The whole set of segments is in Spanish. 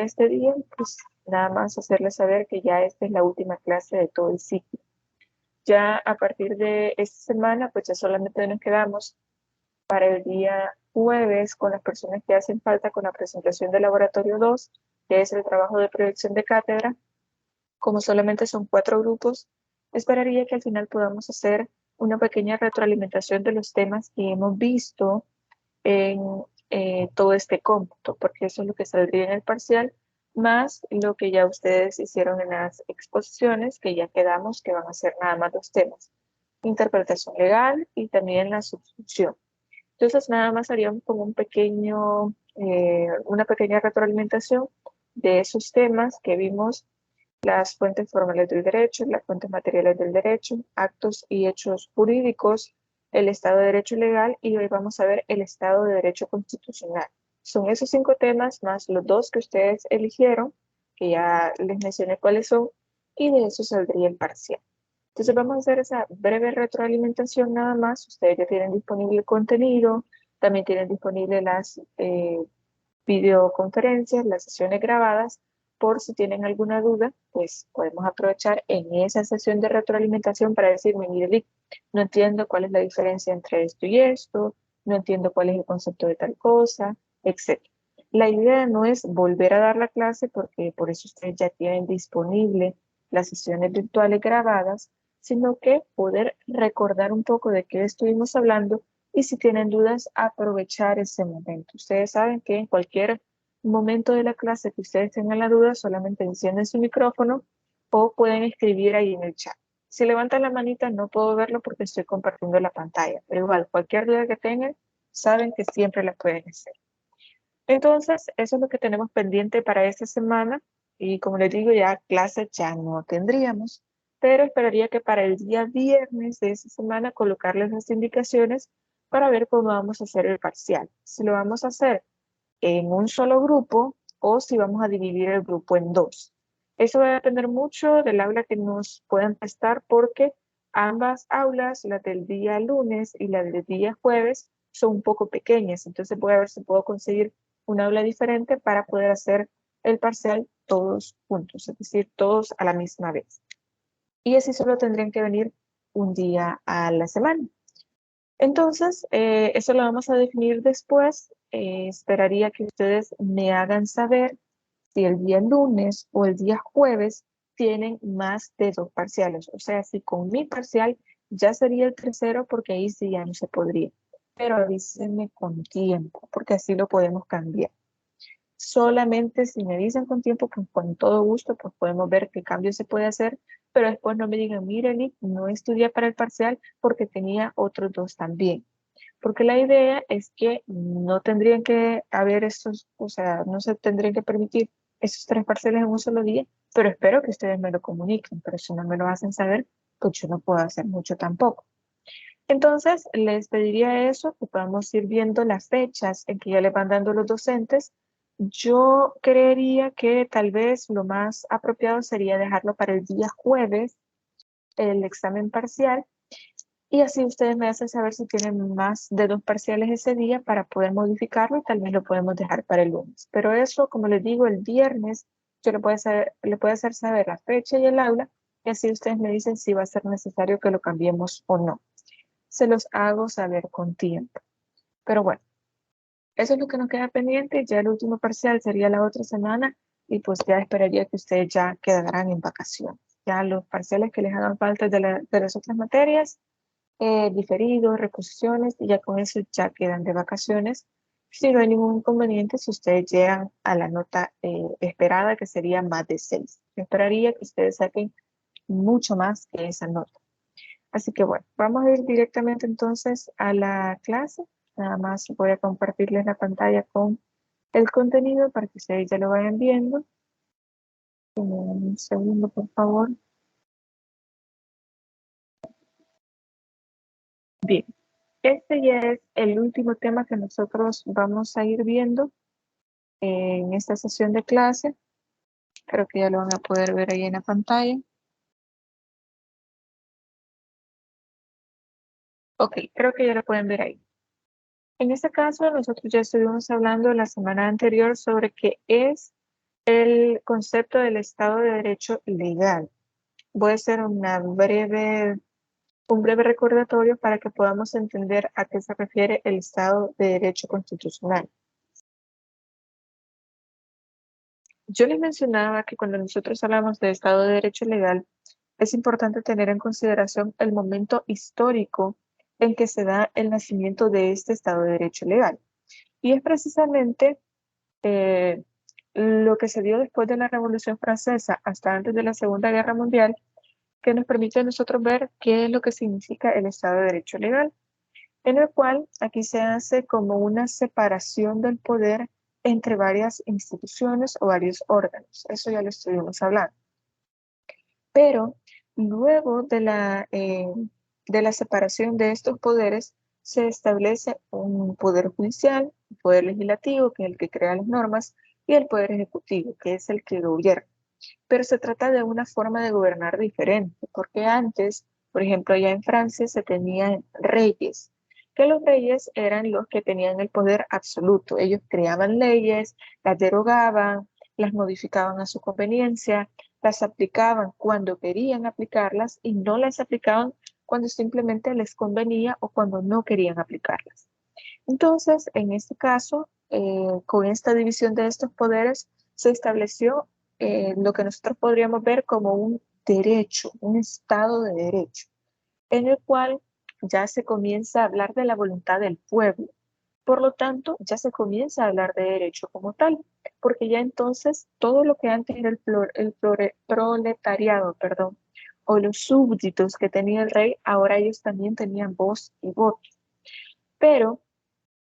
este día, pues nada más hacerles saber que ya esta es la última clase de todo el ciclo. Ya a partir de esta semana, pues ya solamente nos quedamos para el día jueves con las personas que hacen falta con la presentación del laboratorio 2, que es el trabajo de proyección de cátedra. Como solamente son 4 grupos, esperaría que al final podamos hacer una pequeña retroalimentación de los temas que hemos visto en todo este cómputo, porque eso es lo que saldría en el parcial, más lo que ya ustedes hicieron en las exposiciones, que ya quedamos que van a ser nada más 2 temas, interpretación legal y también la substitución. Entonces nada más haríamos como una pequeña retroalimentación de esos temas que vimos: las fuentes formales del derecho, las fuentes materiales del derecho, actos y hechos jurídicos, el Estado de Derecho legal, y hoy vamos a ver el Estado de Derecho constitucional. Son esos 5 temas más los 2 que ustedes eligieron, que ya les mencioné cuáles son, y de eso saldría el parcial. Entonces vamos a hacer esa breve retroalimentación nada más. Ustedes ya tienen disponible el contenido, también tienen disponible las videoconferencias, las sesiones grabadas. Por si tienen alguna duda, pues podemos aprovechar en esa sesión de retroalimentación para decirme: mire, Vic, no entiendo cuál es la diferencia entre esto y esto, no entiendo cuál es el concepto de tal cosa, etc. La idea no es volver a dar la clase, porque por eso ustedes ya tienen disponible las sesiones virtuales grabadas, sino que poder recordar un poco de qué estuvimos hablando, y si tienen dudas, aprovechar ese momento. Ustedes saben que en cualquier momento de la clase que ustedes tengan la duda, solamente encienden su micrófono o pueden escribir ahí en el chat. Si levantan la manita, no puedo verlo porque estoy compartiendo la pantalla, pero igual, cualquier duda que tengan, saben que siempre la pueden hacer. Entonces, eso es lo que tenemos pendiente para esta semana, y como les digo, ya clases ya no tendríamos, pero esperaría que para el día viernes de esta semana colocarles las indicaciones para ver cómo vamos a hacer el parcial. Si lo vamos a hacer en un solo grupo o si vamos a dividir el grupo en 2. Eso va a depender mucho del aula que nos puedan prestar, porque ambas aulas, la del día lunes y la del día jueves, son un poco pequeñas. Entonces voy a ver si puedo conseguir un aula diferente para poder hacer el parcial todos juntos, es decir, todos a la misma vez. Y así solo tendrían que venir un día a la semana. Entonces, eso lo vamos a definir después. Esperaría que ustedes me hagan saber si el día lunes o el día jueves tienen más de 2 parciales. O sea, si con mi parcial ya sería el tercero, porque ahí sí ya no se podría. Pero avísenme con tiempo, porque así lo podemos cambiar. Solamente si me dicen con tiempo, pues con todo gusto, pues podemos ver qué cambio se puede hacer, pero después no me digan: mire, Nick, no estudié para el parcial porque tenía otros 2 también. Porque la idea es que no tendrían que haber estos, o sea, no se tendrían que permitir esos 3 parciales en un solo día, pero espero que ustedes me lo comuniquen, pero si no me lo hacen saber, pues yo no puedo hacer mucho tampoco. Entonces, les pediría eso, que podamos ir viendo las fechas en que ya les van dando los docentes. Yo creería que tal vez lo más apropiado sería dejarlo para el día jueves, el examen parcial, y así ustedes me hacen saber si tienen más de 2 parciales ese día para poder modificarlo, y tal vez lo podemos dejar para el lunes. Pero eso, como les digo, el viernes yo le puedo hacer saber la fecha y el aula, y así ustedes me dicen si va a ser necesario que lo cambiemos o no. Se los hago saber con tiempo. Pero bueno, eso es lo que nos queda pendiente. Ya el último parcial sería la otra semana, y pues ya esperaría que ustedes ya quedarán en vacaciones. Ya los parciales que les hagan falta de las otras materias, diferidos, reposiciones, y ya con eso ya quedan de vacaciones. Si no hay ningún inconveniente, si ustedes llegan a la nota esperada, que sería más de 6. Yo esperaría que ustedes saquen mucho más que esa nota. Así que bueno, vamos a ir directamente entonces a la clase. Nada más voy a compartirles la pantalla con el contenido para que ustedes ya lo vayan viendo. Un segundo, por favor. Bien, este ya es el último tema que nosotros vamos a ir viendo en esta sesión de clase. Creo que ya lo van a poder ver ahí en la pantalla. Ok, creo que ya lo pueden ver ahí. En este caso, nosotros ya estuvimos hablando la semana anterior sobre qué es el concepto del Estado de Derecho legal. Voy a hacer un breve recordatorio para que podamos entender a qué se refiere el Estado de Derecho constitucional. Yo les mencionaba que cuando nosotros hablamos de Estado de Derecho legal, es importante tener en consideración el momento histórico en que se da el nacimiento de este Estado de Derecho legal. Y es precisamente eh, lo que se dio después de la Revolución Francesa hasta antes de la Segunda Guerra Mundial, que nos permite a nosotros ver qué es lo que significa el Estado de Derecho legal, en el cual aquí se hace como una separación del poder entre varias instituciones o varios órganos. Eso ya lo estuvimos hablando. Pero luego de la separación de estos poderes, se establece un poder judicial, un poder legislativo, que es el que crea las normas, y el poder ejecutivo, que es el que gobierna. Pero se trata de una forma de gobernar diferente, porque antes, por ejemplo, allá en Francia se tenían reyes, que los reyes eran los que tenían el poder absoluto. Ellos creaban leyes, las derogaban, las modificaban a su conveniencia, las aplicaban cuando querían aplicarlas y no las aplicaban cuando simplemente les convenía o cuando no querían aplicarlas. Entonces, en este caso, con esta división de estos poderes, se estableció lo que nosotros podríamos ver como un derecho, un estado de derecho, en el cual ya se comienza a hablar de la voluntad del pueblo. Por lo tanto, ya se comienza a hablar de derecho como tal, porque ya entonces todo lo que antes era proletariado, perdón, o los súbditos que tenía el rey, ahora ellos también tenían voz y voto. Pero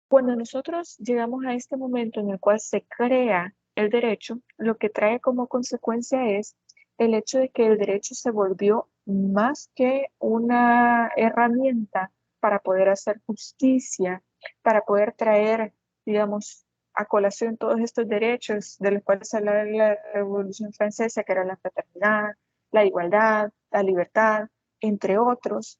cuando nosotros llegamos a este momento en el cual se crea el derecho, lo que trae como consecuencia es el hecho de que el derecho se volvió más que una herramienta para poder hacer justicia, para poder traer, digamos, a colación todos estos derechos de los cuales se hablaba en la Revolución Francesa, que era la fraternidad, la igualdad, la libertad, entre otros.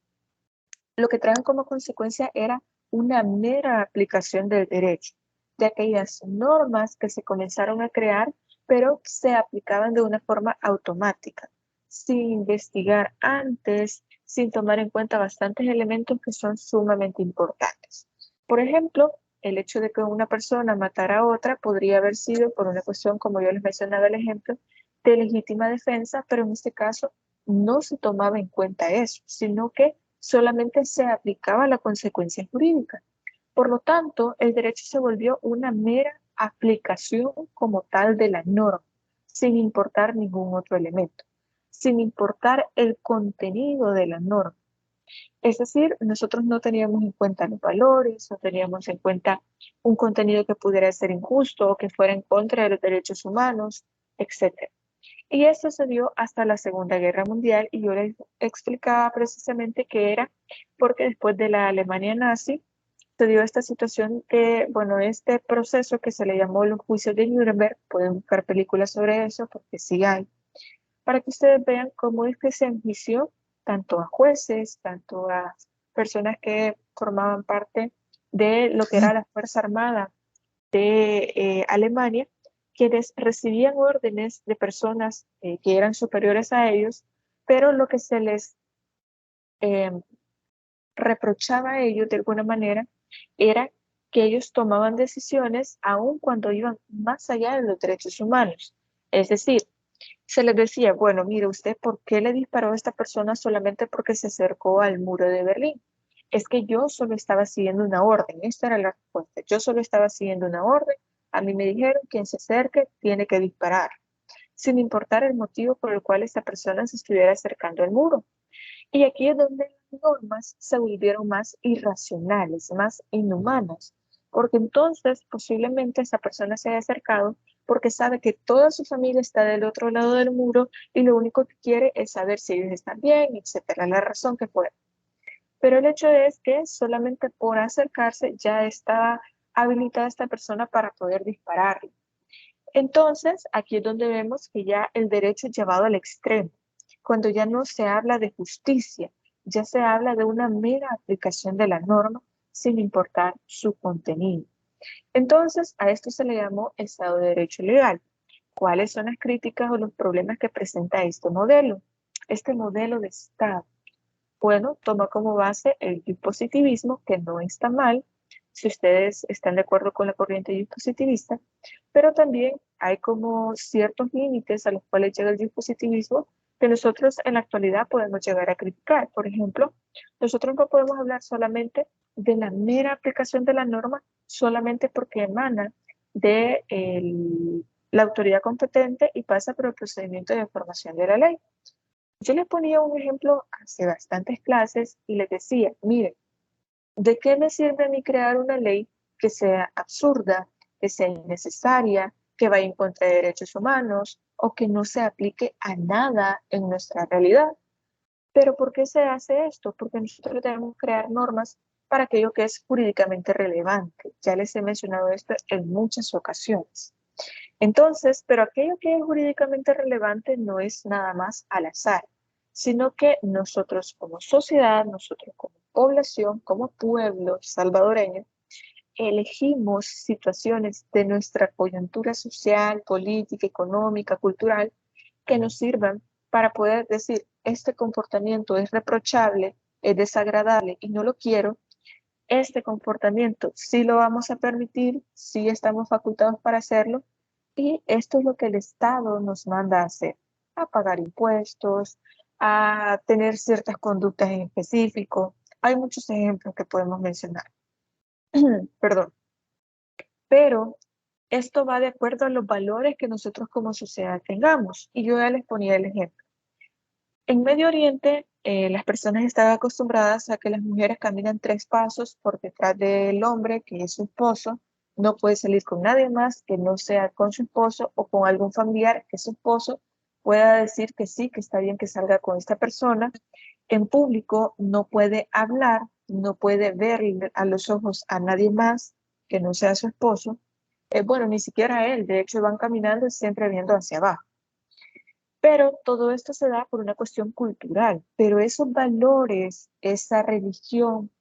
Lo que trajo como consecuencia era una mera aplicación del derecho, de aquellas normas que se comenzaron a crear, pero se aplicaban de una forma automática, sin investigar antes, sin tomar en cuenta bastantes elementos que son sumamente importantes. Por ejemplo, el hecho de que una persona matara a otra podría haber sido por una cuestión, como yo les mencionaba el ejemplo, de legítima defensa, pero en este caso no se tomaba en cuenta eso, sino que solamente se aplicaba la consecuencia jurídica. Por lo tanto, el derecho se volvió una mera aplicación como tal de la norma, sin importar ningún otro elemento, sin importar el contenido de la norma. Es decir, nosotros no teníamos en cuenta los valores, no teníamos en cuenta un contenido que pudiera ser injusto o que fuera en contra de los derechos humanos, etc. Y esto se dio hasta la Segunda Guerra Mundial y yo les explicaba precisamente que era porque después de la Alemania nazi se dio esta situación que, bueno, este proceso que se le llamó los juicios de Nuremberg, pueden buscar películas sobre eso porque sí hay, para que ustedes vean cómo es que se enjuició tanto a jueces, tanto a personas que formaban parte de lo que era la Fuerza Armada de Alemania, quienes recibían órdenes de personas que eran superiores a ellos, pero lo que se les eh, reprochaba a ellos de alguna manera era que ellos tomaban decisiones aun cuando iban más allá de los derechos humanos. Es decir, se les decía, bueno, mire usted, ¿por qué le disparó a esta persona solamente porque se acercó al muro de Berlín? Es que yo solo estaba siguiendo una orden, esta era la respuesta, yo solo estaba siguiendo una orden, a mí me dijeron, quien se acerque tiene que disparar, sin importar el motivo por el cual esta persona se estuviera acercando al muro. Y aquí es donde las normas se volvieron más irracionales, más inhumanas, porque entonces posiblemente esa persona se haya acercado porque sabe que toda su familia está del otro lado del muro y lo único que quiere es saber si ellos están bien, etcétera, la razón que fuera. Pero el hecho es que solamente por acercarse ya está habilitada esta persona para poder dispararle. Entonces, aquí es donde vemos que ya el derecho es llevado al extremo, cuando ya no se habla de justicia, ya se habla de una mera aplicación de la norma sin importar su contenido. Entonces, a esto se le llamó Estado de Derecho Legal. ¿Cuáles son las críticas o los problemas que presenta este modelo de Estado? Bueno, toma como base el positivismo, que no está mal, si ustedes están de acuerdo con la corriente positivista, pero también hay como ciertos límites a los cuales llega el positivismo que nosotros en la actualidad podemos llegar a criticar. Por ejemplo, nosotros no podemos hablar solamente de la mera aplicación de la norma solamente porque emana de la autoridad competente y pasa por el procedimiento de formación de la ley. Yo les ponía un ejemplo hace bastantes clases y les decía, miren, ¿de qué me sirve a mí crear una ley que sea absurda, que sea innecesaria, que vaya en contra de derechos humanos o que no se aplique a nada en nuestra realidad? ¿Pero por qué se hace esto? Porque nosotros debemos crear normas para aquello que es jurídicamente relevante. Ya les he mencionado esto en muchas ocasiones. Entonces, pero aquello que es jurídicamente relevante no es nada más al azar, sino que nosotros como sociedad, nosotros como población, como pueblo salvadoreño, elegimos situaciones de nuestra coyuntura social, política, económica, cultural, que nos sirvan para poder decir, este comportamiento es reprochable, es desagradable y no lo quiero. Este comportamiento sí lo vamos a permitir, sí estamos facultados para hacerlo, y esto es lo que el Estado nos manda a hacer, a pagar impuestos, a tener ciertas conductas en específico. Hay muchos ejemplos que podemos mencionar. Perdón. Pero esto va de acuerdo a los valores que nosotros como sociedad tengamos. Y yo ya les ponía el ejemplo. En Medio Oriente, las personas estaban acostumbradas a que las mujeres caminan 3 pasos por detrás del hombre, que es su esposo. No puede salir con nadie más que no sea con su esposo o con algún familiar que su esposo pueda decir que sí, que está bien que salga con esta persona. En público no puede hablar, no puede ver a los ojos a nadie más que no sea su esposo. Bueno, ni siquiera a él, de hecho van caminando y siempre viendo hacia abajo. Pero todo esto se da por una cuestión cultural, pero esos valores, esa religión,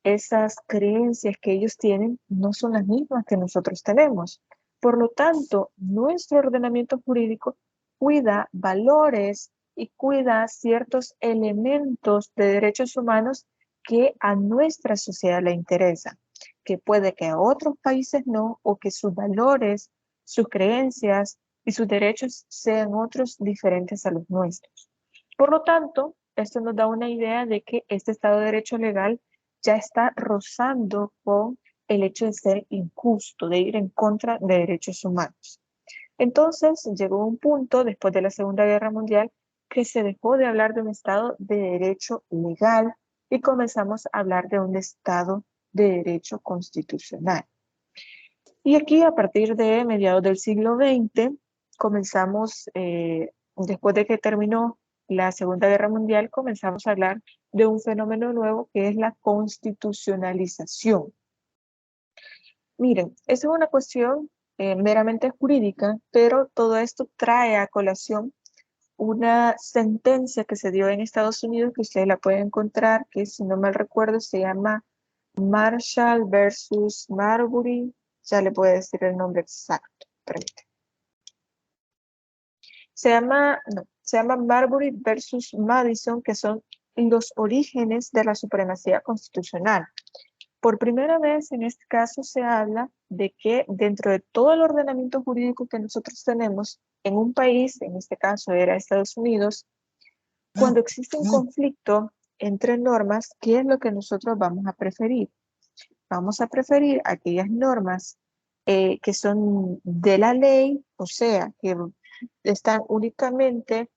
esas creencias que ellos tienen no son las mismas que nosotros tenemos. Por lo tanto, nuestro ordenamiento jurídico cuida valores y cuida ciertos elementos de derechos humanos que a nuestra sociedad le interesan, que puede que a otros países no, o que sus valores, sus creencias y sus derechos sean otros diferentes a los nuestros. Por lo tanto, esto nos da una idea de que este Estado de Derecho legal ya está rozando con el hecho de ser injusto, de ir en contra de derechos humanos. Entonces llegó un punto, después de la Segunda Guerra Mundial, que se dejó de hablar de un Estado de Derecho legal y comenzamos a hablar de un Estado de Derecho constitucional. Y aquí, a partir de mediados del siglo XX, comenzamos, después de que terminó la Segunda Guerra Mundial, comenzamos a hablar de un fenómeno nuevo que es la constitucionalización. Miren, esa es una cuestión meramente jurídica, pero todo esto trae a colación una sentencia que se dio en Estados Unidos, que ustedes la pueden encontrar, que si no mal recuerdo se llama Marshall versus Marbury. Ya le puedo decir el nombre exacto. Permítame. Se llama Marbury versus Madison, que son los orígenes de la supremacía constitucional. Por primera vez en este caso se habla de que dentro de todo el ordenamiento jurídico que nosotros tenemos en un país, en este caso era Estados Unidos, cuando existe un conflicto entre normas, ¿qué es lo que nosotros vamos a preferir? Vamos a preferir aquellas normas que son de la ley, o sea, que están únicamente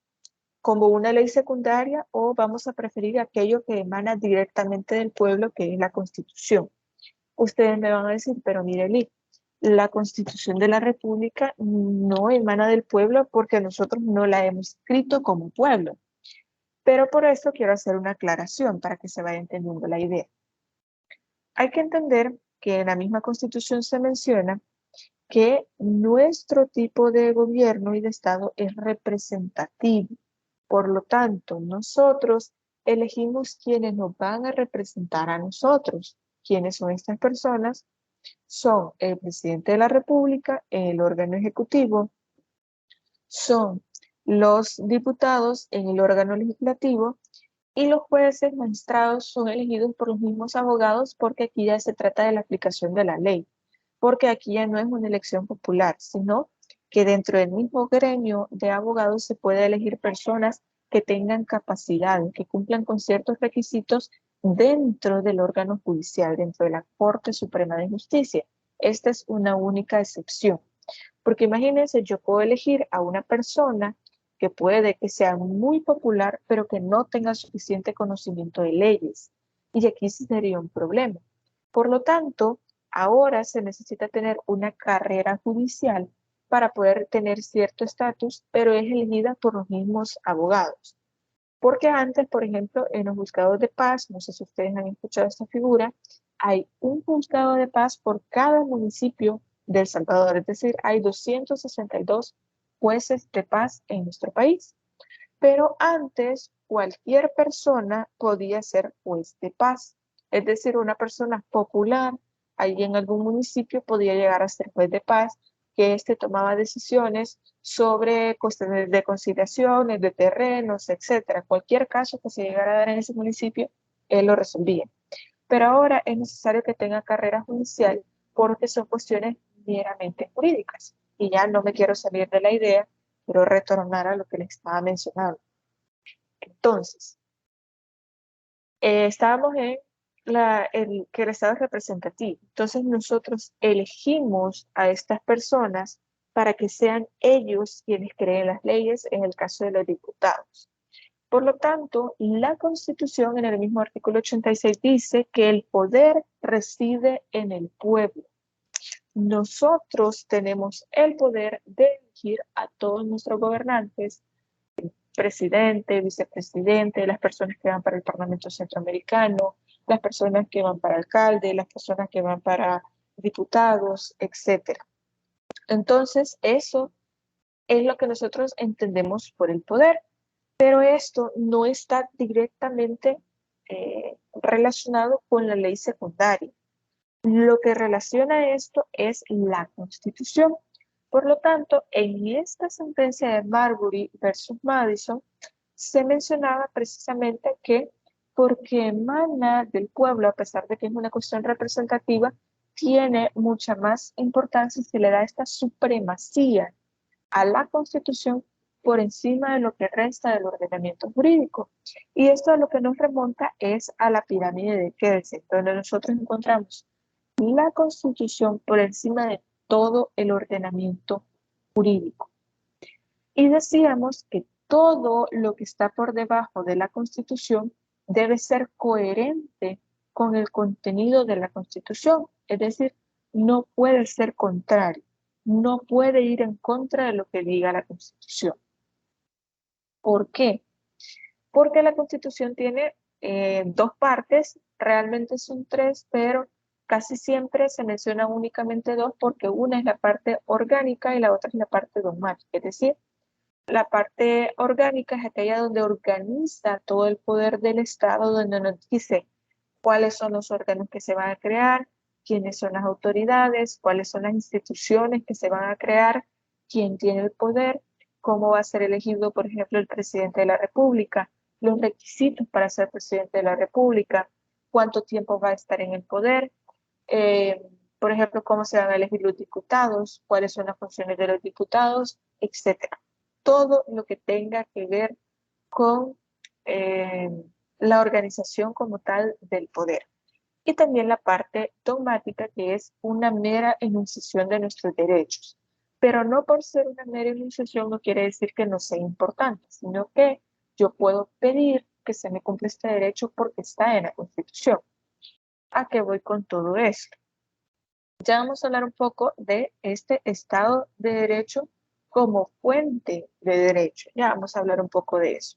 como una ley secundaria, o vamos a preferir aquello que emana directamente del pueblo, que es la Constitución. Ustedes me van a decir, pero mire, Lee, la Constitución de la República no emana del pueblo porque nosotros no la hemos escrito como pueblo. Pero por eso quiero hacer una aclaración para que se vaya entendiendo la idea. Hay que entender que en la misma Constitución se menciona que nuestro tipo de gobierno y de Estado es representativo. Por lo tanto, nosotros elegimos quienes nos van a representar a nosotros. ¿Quiénes son estas personas? Son el presidente de la República, el órgano ejecutivo, son los diputados en el órgano legislativo y los jueces magistrados son elegidos por los mismos abogados porque aquí ya se trata de la aplicación de la ley, porque aquí ya no es una elección popular, sino que dentro del mismo gremio de abogados se puede elegir personas que tengan capacidad, que cumplan con ciertos requisitos dentro del órgano judicial, dentro de la Corte Suprema de Justicia. Esta es una única excepción. Porque imagínense, yo puedo elegir a una persona que puede que sea muy popular, pero que no tenga suficiente conocimiento de leyes. Y aquí sí sería un problema. Por lo tanto, ahora se necesita tener una carrera judicial para poder tener cierto estatus, pero es elegida por los mismos abogados. Porque antes, por ejemplo, en los juzgados de paz, no sé si ustedes han escuchado esta figura, hay un juzgado de paz por cada municipio de El Salvador, es decir, hay 262 jueces de paz en nuestro país. Pero antes, cualquier persona podía ser juez de paz, es decir, una persona popular allí en algún municipio podía llegar a ser juez de paz, que tomaba decisiones sobre cuestiones de conciliaciones, de terrenos, etcétera. Cualquier caso que se llegara a dar en ese municipio, él lo resolvía. Pero ahora es necesario que tenga carrera judicial porque son cuestiones meramente jurídicas. Y ya no me quiero salir de la idea, quiero retornar a lo que les estaba mencionando. Entonces, estábamos en que el Estado es representativo. Entonces nosotros elegimos a estas personas para que sean ellos quienes creen las leyes en el caso de los diputados. Por lo tanto, la Constitución en el mismo artículo 86 dice que el poder reside en el pueblo. Nosotros tenemos el poder de elegir a todos nuestros gobernantes, presidente, vicepresidente, las personas que van para el Parlamento Centroamericano, las personas que van para alcalde, las personas que van para diputados, etcétera. Entonces, eso es lo que nosotros entendemos por el poder, pero esto no está directamente relacionado con la ley secundaria. Lo que relaciona esto es la Constitución. Por lo tanto, en esta sentencia de Marbury versus Madison, se mencionaba precisamente que porque emana del pueblo, a pesar de que es una cuestión representativa, tiene mucha más importancia y se le da esta supremacía a la Constitución por encima de lo que resta del ordenamiento jurídico. Y esto a lo que nos remonta es a la pirámide de Kelsen, donde nosotros encontramos la Constitución por encima de todo el ordenamiento jurídico. Y decíamos que todo lo que está por debajo de la Constitución debe ser coherente con el contenido de la Constitución, es decir, no puede ser contrario, no puede ir en contra de lo que diga la Constitución. ¿Por qué? Porque la Constitución tiene dos partes, realmente son tres, pero casi siempre se menciona únicamente dos porque una es la parte orgánica y la otra es la parte dogmática. Es decir, la parte orgánica es aquella donde organiza todo el poder del Estado, donde nos dice cuáles son los órganos que se van a crear, quiénes son las autoridades, cuáles son las instituciones que se van a crear, quién tiene el poder, cómo va a ser elegido, por ejemplo, el presidente de la República, los requisitos para ser presidente de la República, cuánto tiempo va a estar en el poder, eh, por ejemplo, cómo se van a elegir los diputados, cuáles son las funciones de los diputados, etcétera. Todo lo que tenga que ver con eh, la organización como tal del poder. Y también la parte dogmática, que es una mera enunciación de nuestros derechos. Pero no por ser una mera enunciación no quiere decir que no sea importante, sino que yo puedo pedir que se me cumpla este derecho porque está en la Constitución. ¿A qué voy con todo esto? Ya vamos a hablar un poco de este Estado de Derecho como fuente de derecho. Ya vamos a hablar un poco de eso.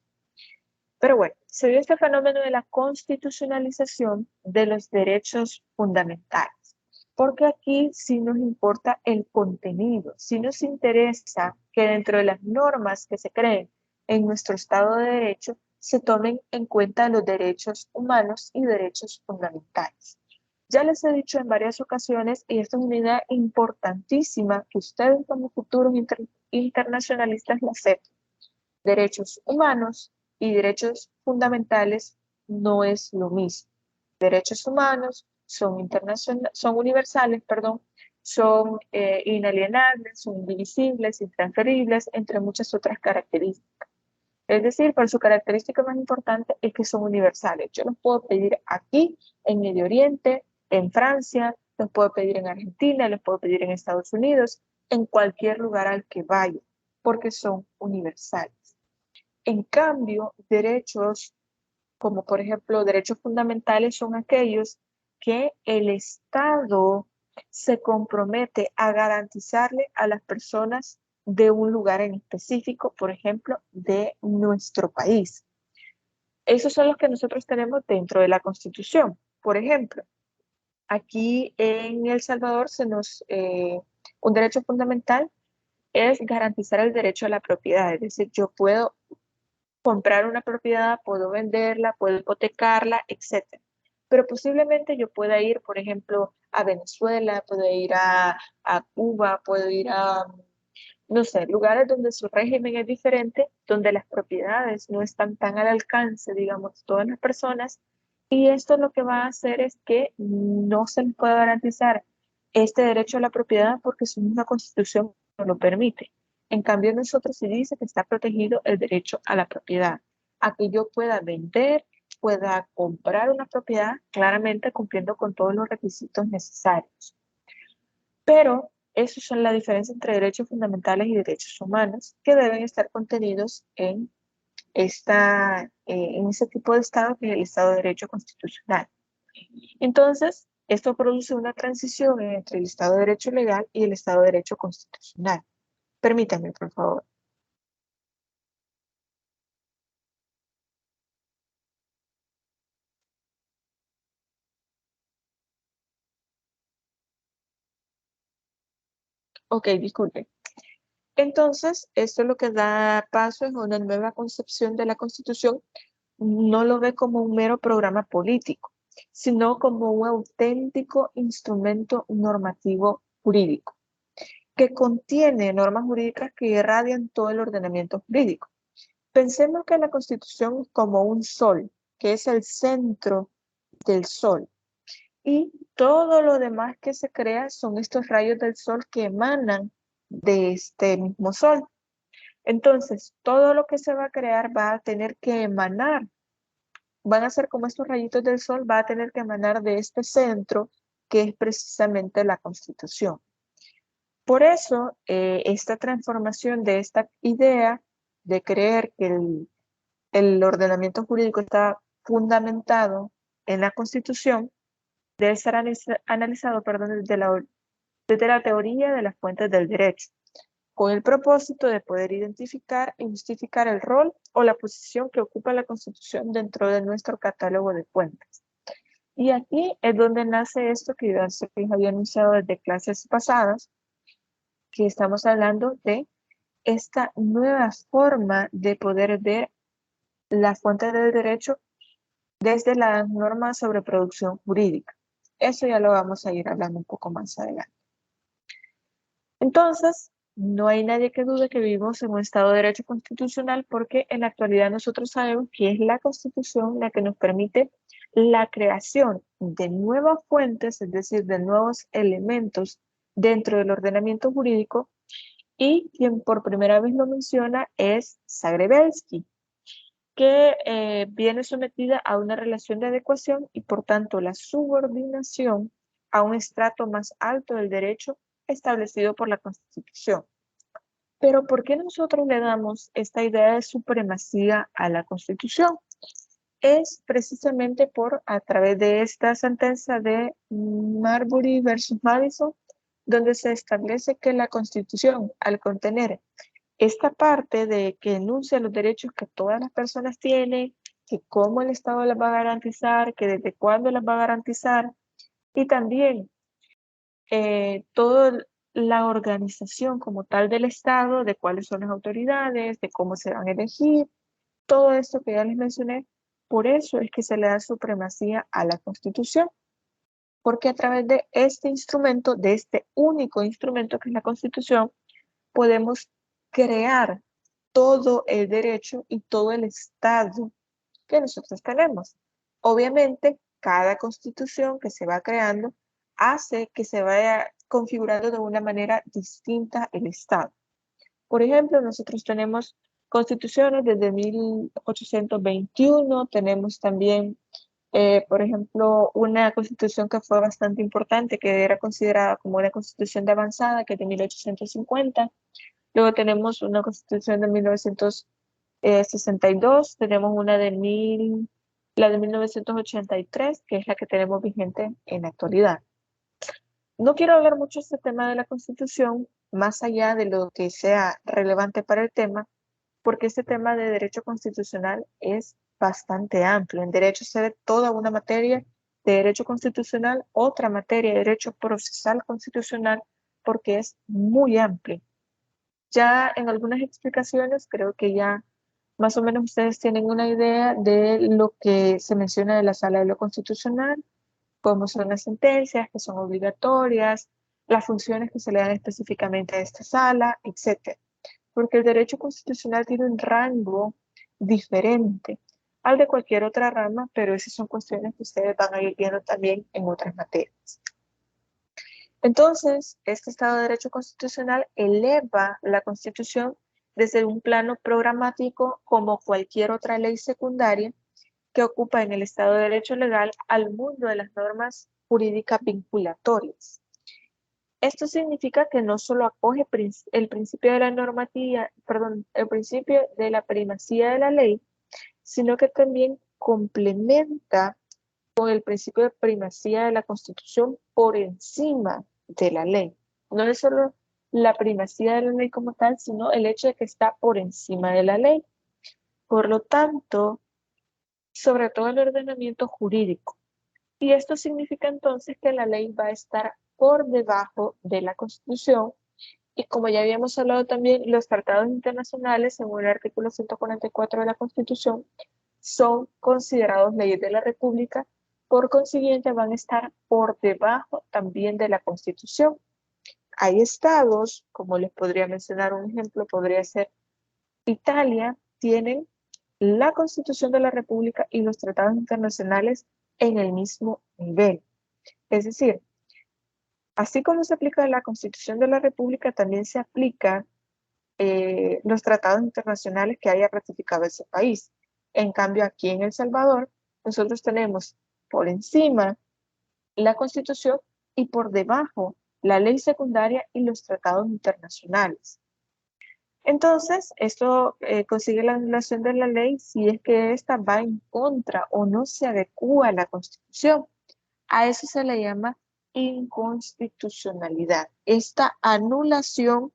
Pero bueno, se dio este fenómeno de la constitucionalización de los derechos fundamentales, porque aquí sí nos importa el contenido, sí nos interesa que dentro de las normas que se creen en nuestro Estado de Derecho se tomen en cuenta los derechos humanos y derechos fundamentales. Ya les he dicho en varias ocasiones, y esta es una idea importantísima que ustedes como futuros internacionalistas la aceptan. Derechos humanos y derechos fundamentales no es lo mismo. Derechos humanos son universales, perdón, son inalienables, son indivisibles, intransferibles, entre muchas otras características. Es decir, por su característica más importante es que son universales. Yo los puedo pedir aquí, en Medio Oriente, en Francia, los puedo pedir en Argentina, los puedo pedir en Estados Unidos, en cualquier lugar al que vaya, porque son universales. En cambio, derechos como por ejemplo derechos fundamentales son aquellos que el Estado se compromete a garantizarle a las personas de un lugar en específico, por ejemplo, de nuestro país. Esos son los que nosotros tenemos dentro de la Constitución. Por ejemplo, aquí en El Salvador un derecho fundamental es garantizar el derecho a la propiedad, es decir, yo puedo comprar una propiedad, puedo venderla, puedo hipotecarla, etcétera. Pero posiblemente yo pueda ir, por ejemplo, a Venezuela, puedo ir a Cuba, puedo ir a, no sé, lugares donde su régimen es diferente, donde las propiedades no están tan al alcance, digamos, de todas las personas. Y esto lo que va a hacer es que no se les pueda garantizar este derecho a la propiedad porque su misma constitución no lo permite. En cambio, nosotros sí dice que está protegido el derecho a la propiedad, a que yo pueda vender, pueda comprar una propiedad, claramente cumpliendo con todos los requisitos necesarios. Pero eso son la diferencia entre derechos fundamentales y derechos humanos que deben estar contenidos en ese tipo de Estado que es el Estado de Derecho Constitucional. Entonces, esto produce una transición entre el Estado de Derecho legal y el Estado de Derecho Constitucional. Permítanme, por favor. Ok, disculpe. Entonces, esto lo que da paso es una nueva concepción de la Constitución. No lo ve como un mero programa político, sino como un auténtico instrumento normativo jurídico, que contiene normas jurídicas que irradian todo el ordenamiento jurídico. Pensemos que la Constitución es como un sol, que es el centro del sol, y todo lo demás que se crea son estos rayos del sol que emanan de este mismo sol. Entonces, todo lo que se va a crear va a tener que emanar, van a ser como estos rayitos del sol, va a tener que emanar de este centro que es precisamente la Constitución. Por eso, esta transformación de esta idea de creer que el ordenamiento jurídico está fundamentado en la Constitución debe ser analizado, perdón, desde la teoría de las fuentes del derecho, con el propósito de poder identificar y justificar el rol o la posición que ocupa la Constitución dentro de nuestro catálogo de fuentes. Y aquí es donde nace esto que yo les había anunciado desde clases pasadas, que estamos hablando de esta nueva forma de poder ver las fuentes del derecho desde las normas sobre producción jurídica. Eso ya lo vamos a ir hablando un poco más adelante. Entonces, no hay nadie que dude que vivimos en un Estado de Derecho constitucional porque en la actualidad nosotros sabemos que es la Constitución la que nos permite la creación de nuevas fuentes, es decir, de nuevos elementos dentro del ordenamiento jurídico, y quien por primera vez lo menciona es Zagrebelsky, que viene sometida a una relación de adecuación y por tanto la subordinación a un estrato más alto del derecho establecido por la Constitución. Pero ¿por qué nosotros le damos esta idea de supremacía a la Constitución? Es precisamente a través de esta sentencia de Marbury versus Madison, donde se establece que la Constitución, al contener esta parte de que enuncia los derechos que todas las personas tienen, que cómo el Estado las va a garantizar, que desde cuándo las va a garantizar, y también toda la organización como tal del Estado, de cuáles son las autoridades, de cómo se van a elegir, todo esto que ya les mencioné. Por eso es que se le da supremacía a la Constitución, porque a través de este instrumento, de este único instrumento que es la Constitución, podemos crear todo el derecho y todo el Estado que nosotros tenemos. Obviamente, cada constitución que se va creando hace que se vaya configurando de una manera distinta el Estado. Por ejemplo, nosotros tenemos constituciones desde 1821, tenemos también, por ejemplo, una constitución que fue bastante importante, que era considerada como una constitución de avanzada, que es de 1850. Luego tenemos una constitución de 1962, tenemos una la de 1983, que es la que tenemos vigente en la actualidad. No quiero hablar mucho de este tema de la Constitución, más allá de lo que sea relevante para el tema, porque este tema de derecho constitucional es bastante amplio. En derecho se ve toda una materia de derecho constitucional, otra materia de derecho procesal constitucional, porque es muy amplio. Ya en algunas explicaciones creo que ya más o menos ustedes tienen una idea de lo que se menciona de la Sala de lo Constitucional, cómo son las sentencias, que son obligatorias, las funciones que se le dan específicamente a esta sala, etc. Porque el derecho constitucional tiene un rango diferente al de cualquier otra rama, pero esas son cuestiones que ustedes van a ir viendo también en otras materias. Entonces, este Estado de Derecho Constitucional eleva la Constitución desde un plano programático como cualquier otra ley secundaria que ocupa en el Estado de Derecho Legal al mundo de las normas jurídicas vinculatorias. Esto significa que no solo acoge el principio de la normativa, perdón, el principio de la primacía de la ley, sino que también complementa con el principio de primacía de la Constitución por encima de la ley. No es solo la primacía de la ley como tal, sino el hecho de que está por encima de la ley. Por lo tanto, sobre todo el ordenamiento jurídico. Y esto significa entonces que la ley va a estar por debajo de la Constitución. Y como ya habíamos hablado también, los tratados internacionales, según el artículo 144 de la Constitución, son considerados leyes de la República, por consiguiente van a estar por debajo también de la Constitución. Hay estados, como les podría mencionar un ejemplo, podría ser Italia, tienen la Constitución de la República y los tratados internacionales en el mismo nivel. Es decir, así como se aplica la Constitución de la República, también se aplica los tratados internacionales que haya ratificado ese país. En cambio, aquí en El Salvador, nosotros tenemos por encima la Constitución y por debajo la ley secundaria y los tratados internacionales. Entonces, esto consigue la anulación de la ley si es que ésta va en contra o no se adecúa a la Constitución. A eso se le llama inconstitucionalidad. Esta anulación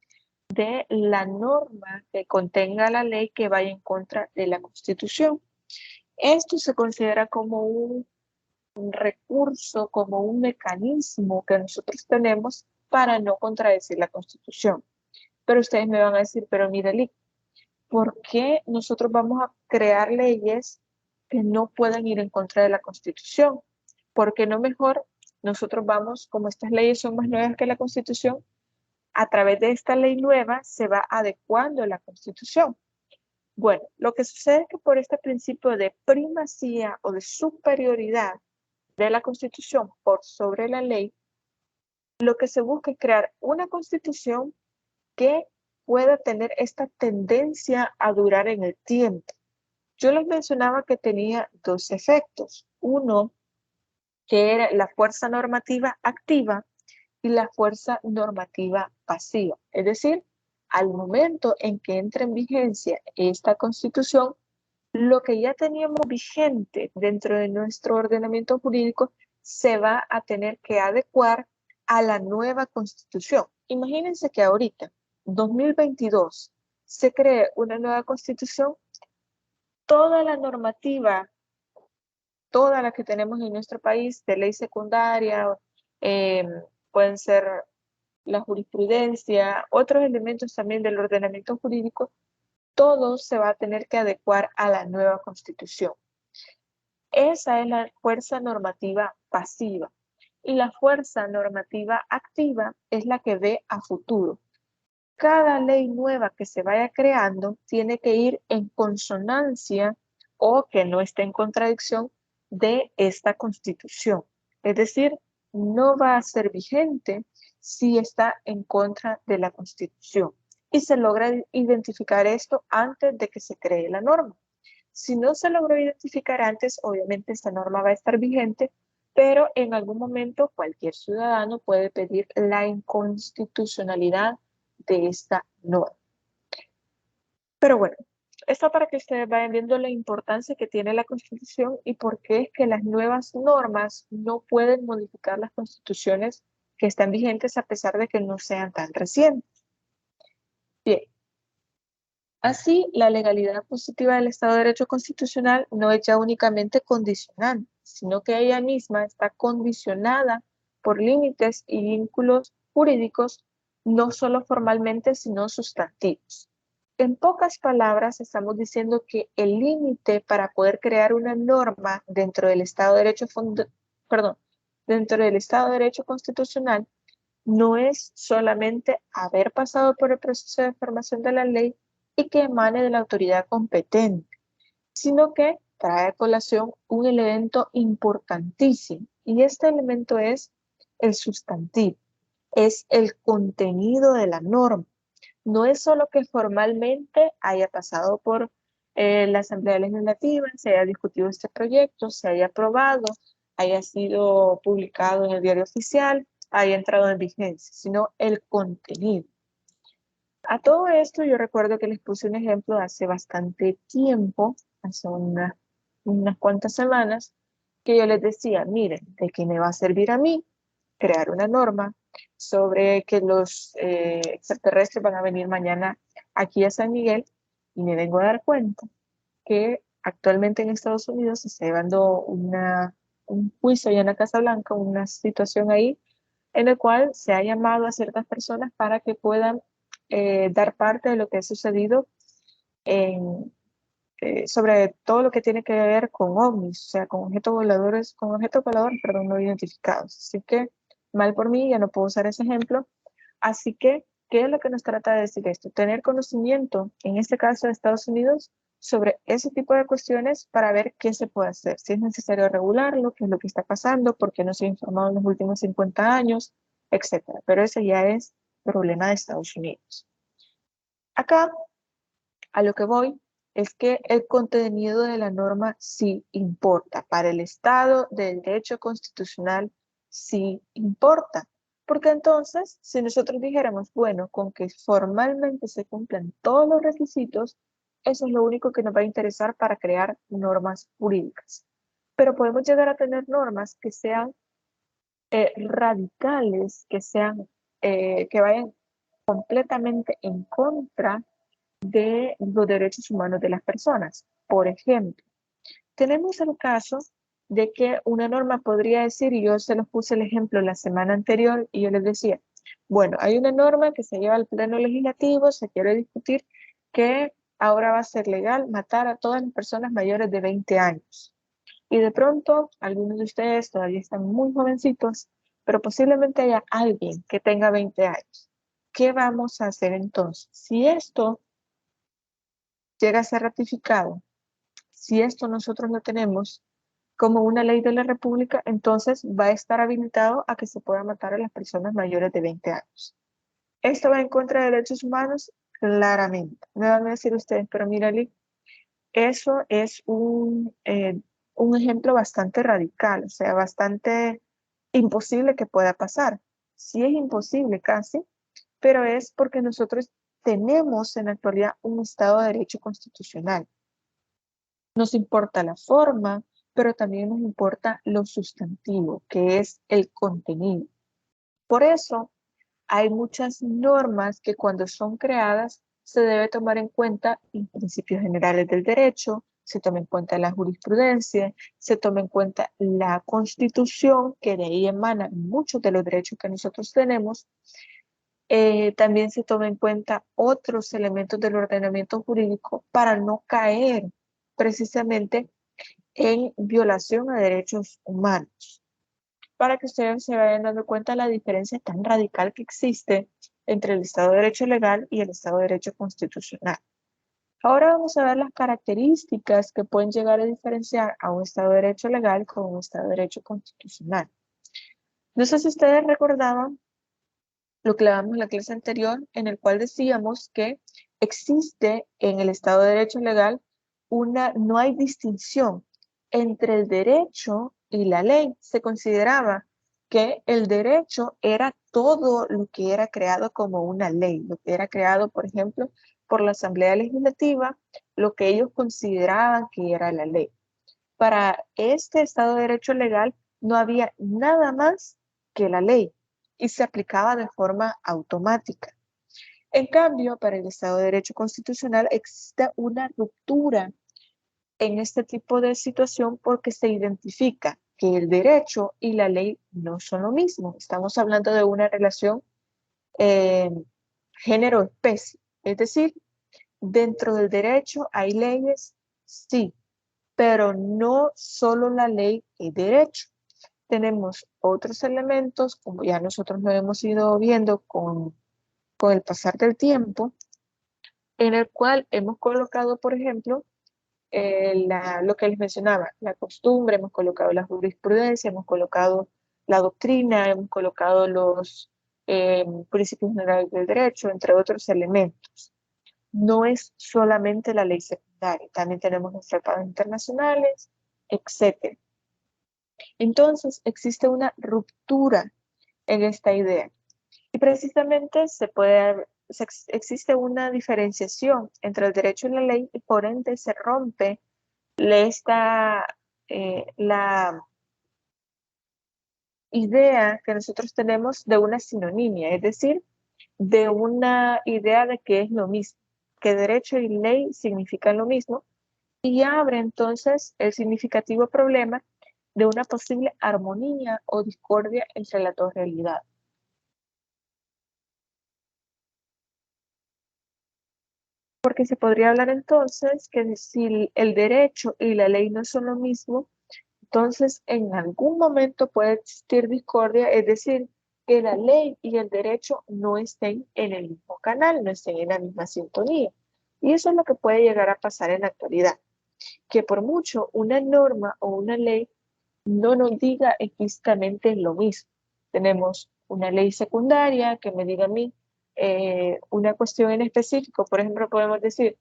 de la norma que contenga la ley que vaya en contra de la Constitución. Esto se considera como un recurso, como un mecanismo que nosotros tenemos para no contradecir la Constitución. Pero ustedes me van a decir, pero mire, ¿por qué nosotros vamos a crear leyes que no puedan ir en contra de la Constitución? ¿Por qué no mejor nosotros vamos, como estas leyes son más nuevas que la Constitución, a través de esta ley nueva se va adecuando la Constitución? Bueno, lo que sucede es que por este principio de primacía o de superioridad de la Constitución por sobre la ley, lo que se busca es crear una Constitución que pueda tener esta tendencia a durar en el tiempo. Yo les mencionaba que tenía dos efectos. Uno, que era la fuerza normativa activa y la fuerza normativa pasiva. Es decir, al momento en que entre en vigencia esta Constitución, lo que ya teníamos vigente dentro de nuestro ordenamiento jurídico se va a tener que adecuar a la nueva Constitución. Imagínense que ahorita, 2022, se cree una nueva Constitución, toda la normativa, toda la que tenemos en nuestro país, de ley secundaria, eh, pueden ser la jurisprudencia, otros elementos también del ordenamiento jurídico, todo se va a tener que adecuar a la nueva Constitución. Esa es la fuerza normativa pasiva. Y la fuerza normativa activa es la que ve a futuro. cada ley nueva que se vaya creando tiene que ir en consonancia o que no esté en contradicción de esta Constitución. Es decir, no va a ser vigente si está en contra de la Constitución. Y se logra identificar esto antes de que se cree la norma. Si no se logró identificar antes, obviamente esta norma va a estar vigente, pero en algún momento cualquier ciudadano puede pedir la inconstitucionalidad de esta norma. Pero bueno, esto para que ustedes vayan viendo la importancia que tiene la Constitución y por qué es que las nuevas normas no pueden modificar las constituciones que están vigentes a pesar de que no sean tan recientes. Bien, así la legalidad positiva del Estado de Derecho constitucional no es ya únicamente condicional, sino que ella misma está condicionada por límites y vínculos jurídicos, no solo formalmente, sino sustantivos. En pocas palabras, estamos diciendo que el límite para poder crear una norma dentro del Estado de Derecho, dentro del Estado de Derecho constitucional no es solamente haber pasado por el proceso de formación de la ley y que emane de la autoridad competente, sino que trae a colación un elemento importantísimo, y este elemento es el sustantivo, es el contenido de la norma. No es solo que formalmente haya pasado por la Asamblea Legislativa, se haya discutido este proyecto, se haya aprobado, haya sido publicado en el diario oficial, haya entrado en vigencia, sino el contenido. A todo esto yo recuerdo que les puse un ejemplo hace bastante tiempo, hace unas cuantas semanas, que yo les decía, miren, ¿de qué me va a servir a mí crear una norma sobre que los extraterrestres van a venir mañana aquí a San Miguel? Y me vengo a dar cuenta que actualmente en Estados Unidos se está llevando un juicio allá en la Casa Blanca, una situación ahí en el cual se ha llamado a ciertas personas para que puedan dar parte de lo que ha sucedido en, sobre todo lo que tiene que ver con ovnis, o sea, con objetos voladores, perdón, no identificados. Así que, mal por mí, ya no puedo usar ese ejemplo. Así que, ¿qué es lo que nos trata de decir esto? Tener conocimiento, en este caso de Estados Unidos, sobre ese tipo de cuestiones para ver qué se puede hacer, si es necesario regularlo, qué es lo que está pasando, por qué no se ha informado en los últimos 50 años, etcétera. Pero ese ya es problema de Estados Unidos. Acá, a lo que voy es que el contenido de la norma sí importa. Para el Estado del Derecho Constitucional sí importa. Porque entonces, si nosotros dijéramos, bueno, con que formalmente se cumplan todos los requisitos, eso es lo único que nos va a interesar para crear normas jurídicas. Pero podemos llegar a tener normas que sean radicales, que vayan completamente en contra de los derechos humanos de las personas. Por ejemplo, tenemos el caso de que una norma podría decir, y yo se los puse el ejemplo la semana anterior, y yo les decía, bueno, hay una norma que se lleva al Pleno Legislativo, se quiere discutir que ahora va a ser legal matar a todas las personas mayores de 20 años. Y de pronto, algunos de ustedes todavía están muy jovencitos, pero posiblemente haya alguien que tenga 20 años. ¿Qué vamos a hacer entonces? Si esto llega a ser ratificado, si esto nosotros lo tenemos como una ley de la República, entonces va a estar habilitado a que se pueda matar a las personas mayores de 20 años. ¿Esto va en contra de derechos humanos? Claramente. Me van a decir ustedes, pero mira, Lee, eso es un ejemplo bastante radical, o sea, bastante imposible que pueda pasar. Sí es imposible casi, pero es porque nosotros tenemos en la actualidad un Estado de Derecho constitucional. Nos importa la forma, pero también nos importa lo sustantivo, que es el contenido. Por eso, hay muchas normas que cuando son creadas se debe tomar en cuenta los principios generales del derecho, se toma en cuenta la jurisprudencia, se toma en cuenta la Constitución, que de ahí emanan muchos de los derechos que nosotros tenemos. También se toma en cuenta otros elementos del ordenamiento jurídico para no caer precisamente en violación a derechos humanos. Para que ustedes se vayan dando cuenta de la diferencia tan radical que existe entre el Estado de Derecho legal y el Estado de Derecho constitucional. Ahora vamos a ver las características que pueden llegar a diferenciar a un Estado de Derecho legal con un Estado de Derecho constitucional. No sé si ustedes recordaban lo que hablábamos en la clase anterior, en el cual decíamos que existe en el Estado de Derecho legal no hay distinción entre el derecho y la ley. Se consideraba que el derecho era todo lo que era creado como una ley, lo que era creado, por ejemplo, por la Asamblea Legislativa, lo que ellos consideraban que era la ley. Para este Estado de Derecho legal no había nada más que la ley y se aplicaba de forma automática. En cambio, para el Estado de Derecho constitucional existe una ruptura en este tipo de situación porque se identifica que el derecho y la ley no son lo mismo. Estamos hablando de una relación género-especie. Es decir, dentro del derecho hay leyes, sí, pero no solo la ley es derecho. Tenemos otros elementos, como ya nosotros lo hemos ido viendo con el pasar del tiempo, en el cual hemos colocado, por ejemplo, lo que les mencionaba, la costumbre, hemos colocado la jurisprudencia, hemos colocado la doctrina, hemos colocado los principios generales del derecho, entre otros elementos. No es solamente la ley secundaria, también tenemos los tratados internacionales, etc. Entonces, existe una ruptura en esta idea. Y precisamente existe una diferenciación entre el derecho y la ley y por ende se rompe la idea que nosotros tenemos de una sinonimia, es decir, de una idea de que es lo mismo, que derecho y ley significan lo mismo y abre entonces el significativo problema de una posible armonía o discordia entre las dos realidades. Porque se podría hablar entonces que si el derecho y la ley no son lo mismo, entonces en algún momento puede existir discordia, es decir, que la ley y el derecho no estén en el mismo canal, no estén en la misma sintonía. Y eso es lo que puede llegar a pasar en la actualidad, que por mucho una norma o una ley no nos diga explícitamente lo mismo. Tenemos una ley secundaria que me diga a mí una cuestión en específico, por ejemplo, podemos decir,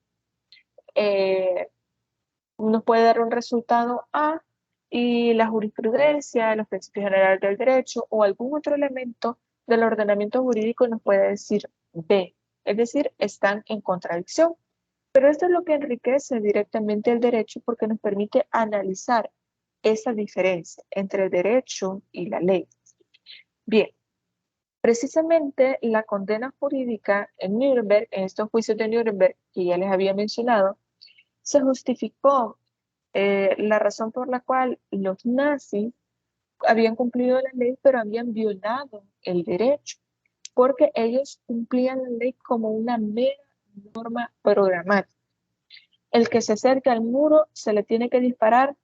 eh, nos puede dar un resultado A y la jurisprudencia, los principios generales del derecho o algún otro elemento del ordenamiento jurídico nos puede decir B, es decir, están en contradicción. Pero esto es lo que enriquece directamente el derecho porque nos permite analizar esa diferencia entre el derecho y la ley. Bien, precisamente la condena jurídica en Nuremberg, en estos juicios de Nuremberg que ya les había mencionado, se justificó la razón por la cual los nazis habían cumplido la ley, pero habían violado el derecho, porque ellos cumplían la ley como una mera norma programática. El que se acerca al muro se le tiene que disparar,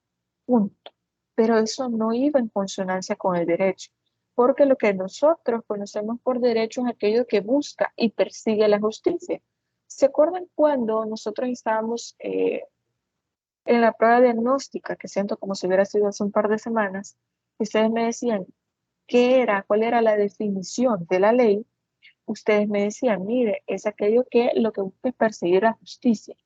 punto. Pero eso no iba en consonancia con el derecho, porque lo que nosotros conocemos por derecho es aquello que busca y persigue la justicia. ¿Se acuerdan cuando nosotros estábamos en la prueba diagnóstica, que siento como si hubiera sido hace un par de semanas, ustedes me decían cuál era la definición de la ley? Ustedes me decían, mire, es aquello que lo que busca es perseguir la justicia.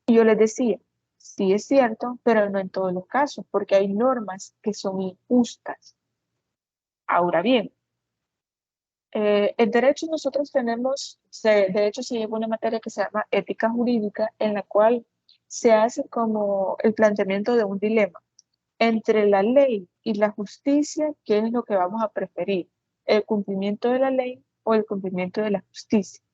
Y yo les decía, sí es cierto, pero no en todos los casos, porque hay normas que son injustas. Ahora bien, en derecho nosotros tenemos, de hecho se lleva una materia que se llama ética jurídica, en la cual se hace como el planteamiento de un dilema. Entre la ley y la justicia, ¿qué es lo que vamos a preferir? ¿El cumplimiento de la ley o el cumplimiento de la justicia?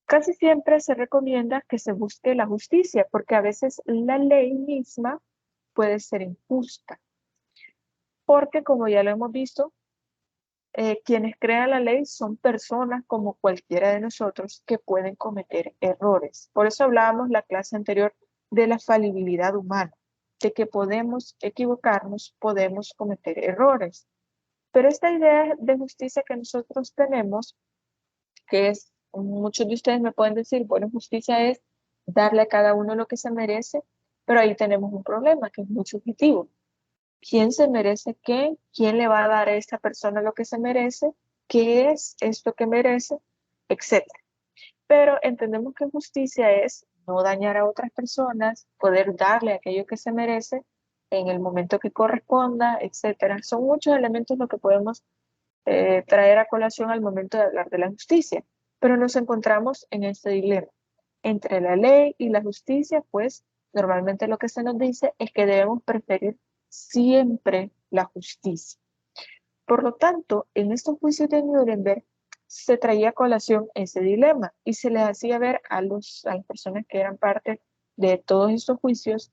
Casi siempre se recomienda que se busque la justicia, porque a veces la ley misma puede ser injusta, porque como ya lo hemos visto, quienes crean la ley son personas como cualquiera de nosotros que pueden cometer errores. Por eso hablábamos la clase anterior de la falibilidad humana, de que podemos equivocarnos, podemos cometer errores. Pero esta idea de justicia que nosotros tenemos que es, muchos de ustedes me pueden decir, bueno, justicia es darle a cada uno lo que se merece, pero ahí tenemos un problema que es muy subjetivo. ¿Quién se merece qué? ¿Quién le va a dar a esta persona lo que se merece? ¿Qué es esto que merece? Etcétera. Pero entendemos que justicia es no dañar a otras personas, poder darle aquello que se merece en el momento que corresponda, etcétera. Son muchos elementos lo que podemos traer a colación al momento de hablar de la justicia, pero nos encontramos en este dilema. Entre la ley y la justicia, pues normalmente lo que se nos dice es que debemos preferir siempre la justicia. Por lo tanto, en estos juicios de Nuremberg se traía a colación ese dilema y se les hacía ver a las personas que eran parte de todos estos juicios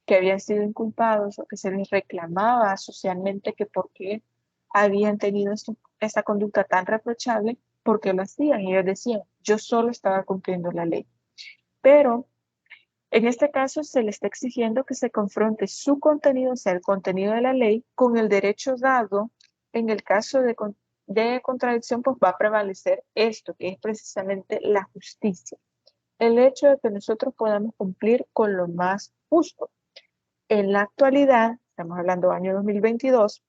que habían sido inculpados o que se les reclamaba socialmente que por qué habían tenido esta conducta tan reprochable, por qué lo hacían. Y ellos decían, yo solo estaba cumpliendo la ley. Pero en este caso se le está exigiendo que se confronte su contenido, o sea, el contenido de la ley, con el derecho dado. En el caso de contradicción, pues va a prevalecer esto, que es precisamente la justicia. El hecho de que nosotros podamos cumplir con lo más justo. En la actualidad, estamos hablando del año 2022,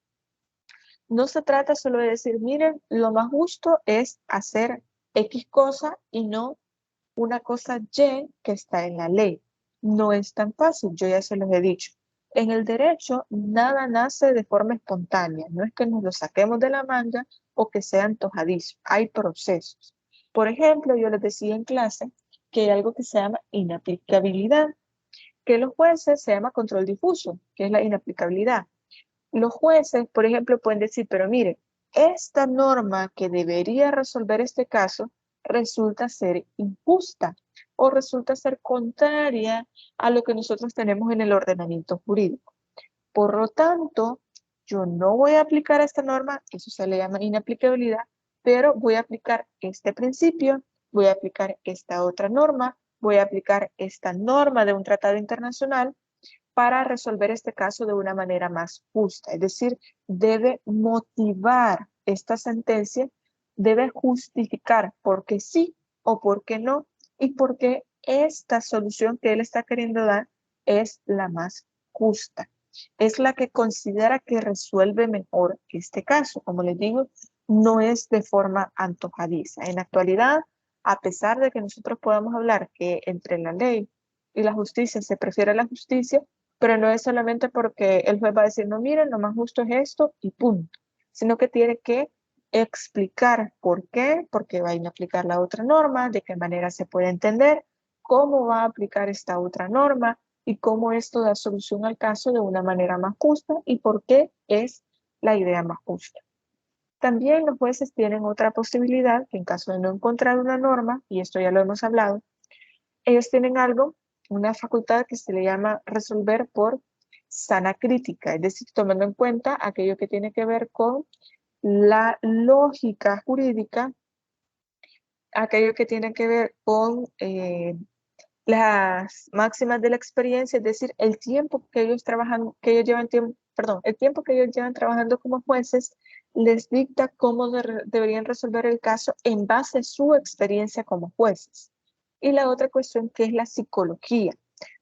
no se trata solo de decir, miren, lo más justo es hacer X cosa y no una cosa Y que está en la ley. No es tan fácil, yo ya se los he dicho. En el derecho, nada nace de forma espontánea. No es que nos lo saquemos de la manga o que sea antojadizo. Hay procesos. Por ejemplo, yo les decía en clase que hay algo que se llama inaplicabilidad, que los jueces se llama control difuso, que es la inaplicabilidad. Los jueces, por ejemplo, pueden decir, pero mire, esta norma que debería resolver este caso resulta ser injusta o resulta ser contraria a lo que nosotros tenemos en el ordenamiento jurídico. Por lo tanto, yo no voy a aplicar esta norma, eso se le llama inaplicabilidad, pero voy a aplicar este principio, voy a aplicar esta otra norma, voy a aplicar esta norma de un tratado internacional para resolver este caso de una manera más justa. Es decir, debe motivar esta sentencia, debe justificar por qué sí o por qué no y por qué esta solución que él está queriendo dar es la más justa. Es la que considera que resuelve mejor este caso. Como les digo, no es de forma antojadiza. En la actualidad, a pesar de que nosotros podamos hablar que entre la ley y la justicia se prefiere la justicia, pero no es solamente porque el juez va a decir, no, miren, lo más justo es esto y punto, sino que tiene que explicar por qué, porque va a aplicar la otra norma, de qué manera se puede entender, cómo va a aplicar esta otra norma y cómo esto da solución al caso de una manera más justa y por qué es la idea más justa. También los jueces tienen otra posibilidad, que en caso de no encontrar una norma, y esto ya lo hemos hablado, ellos tienen algo, una facultad que se le llama resolver por sana crítica, es decir, tomando en cuenta aquello que tiene que ver con la lógica jurídica, aquello que tiene que ver con las máximas de la experiencia, es decir, el tiempo que ellos trabajan, que ellos llevan tiempo, perdón, el tiempo que ellos llevan trabajando como jueces les dicta cómo deberían resolver el caso en base a su experiencia como jueces. Y la otra cuestión que es la psicología,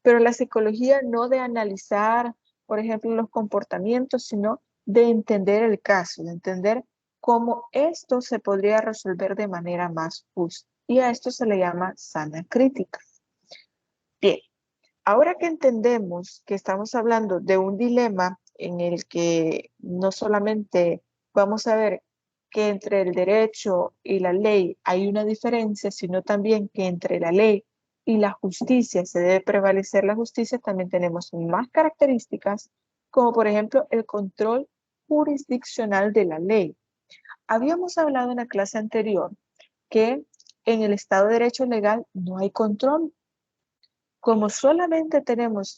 pero la psicología no de analizar, por ejemplo, los comportamientos, sino de entender el caso, de entender cómo esto se podría resolver de manera más justa. Y a esto se le llama sana crítica. Bien, ahora que entendemos que estamos hablando de un dilema en el que no solamente vamos a ver que entre el derecho y la ley hay una diferencia, sino también que entre la ley y la justicia se debe prevalecer la justicia, también tenemos más características, como por ejemplo el control jurisdiccional de la ley. Habíamos hablado en la clase anterior que en el Estado de Derecho Legal no hay control. Como solamente tenemos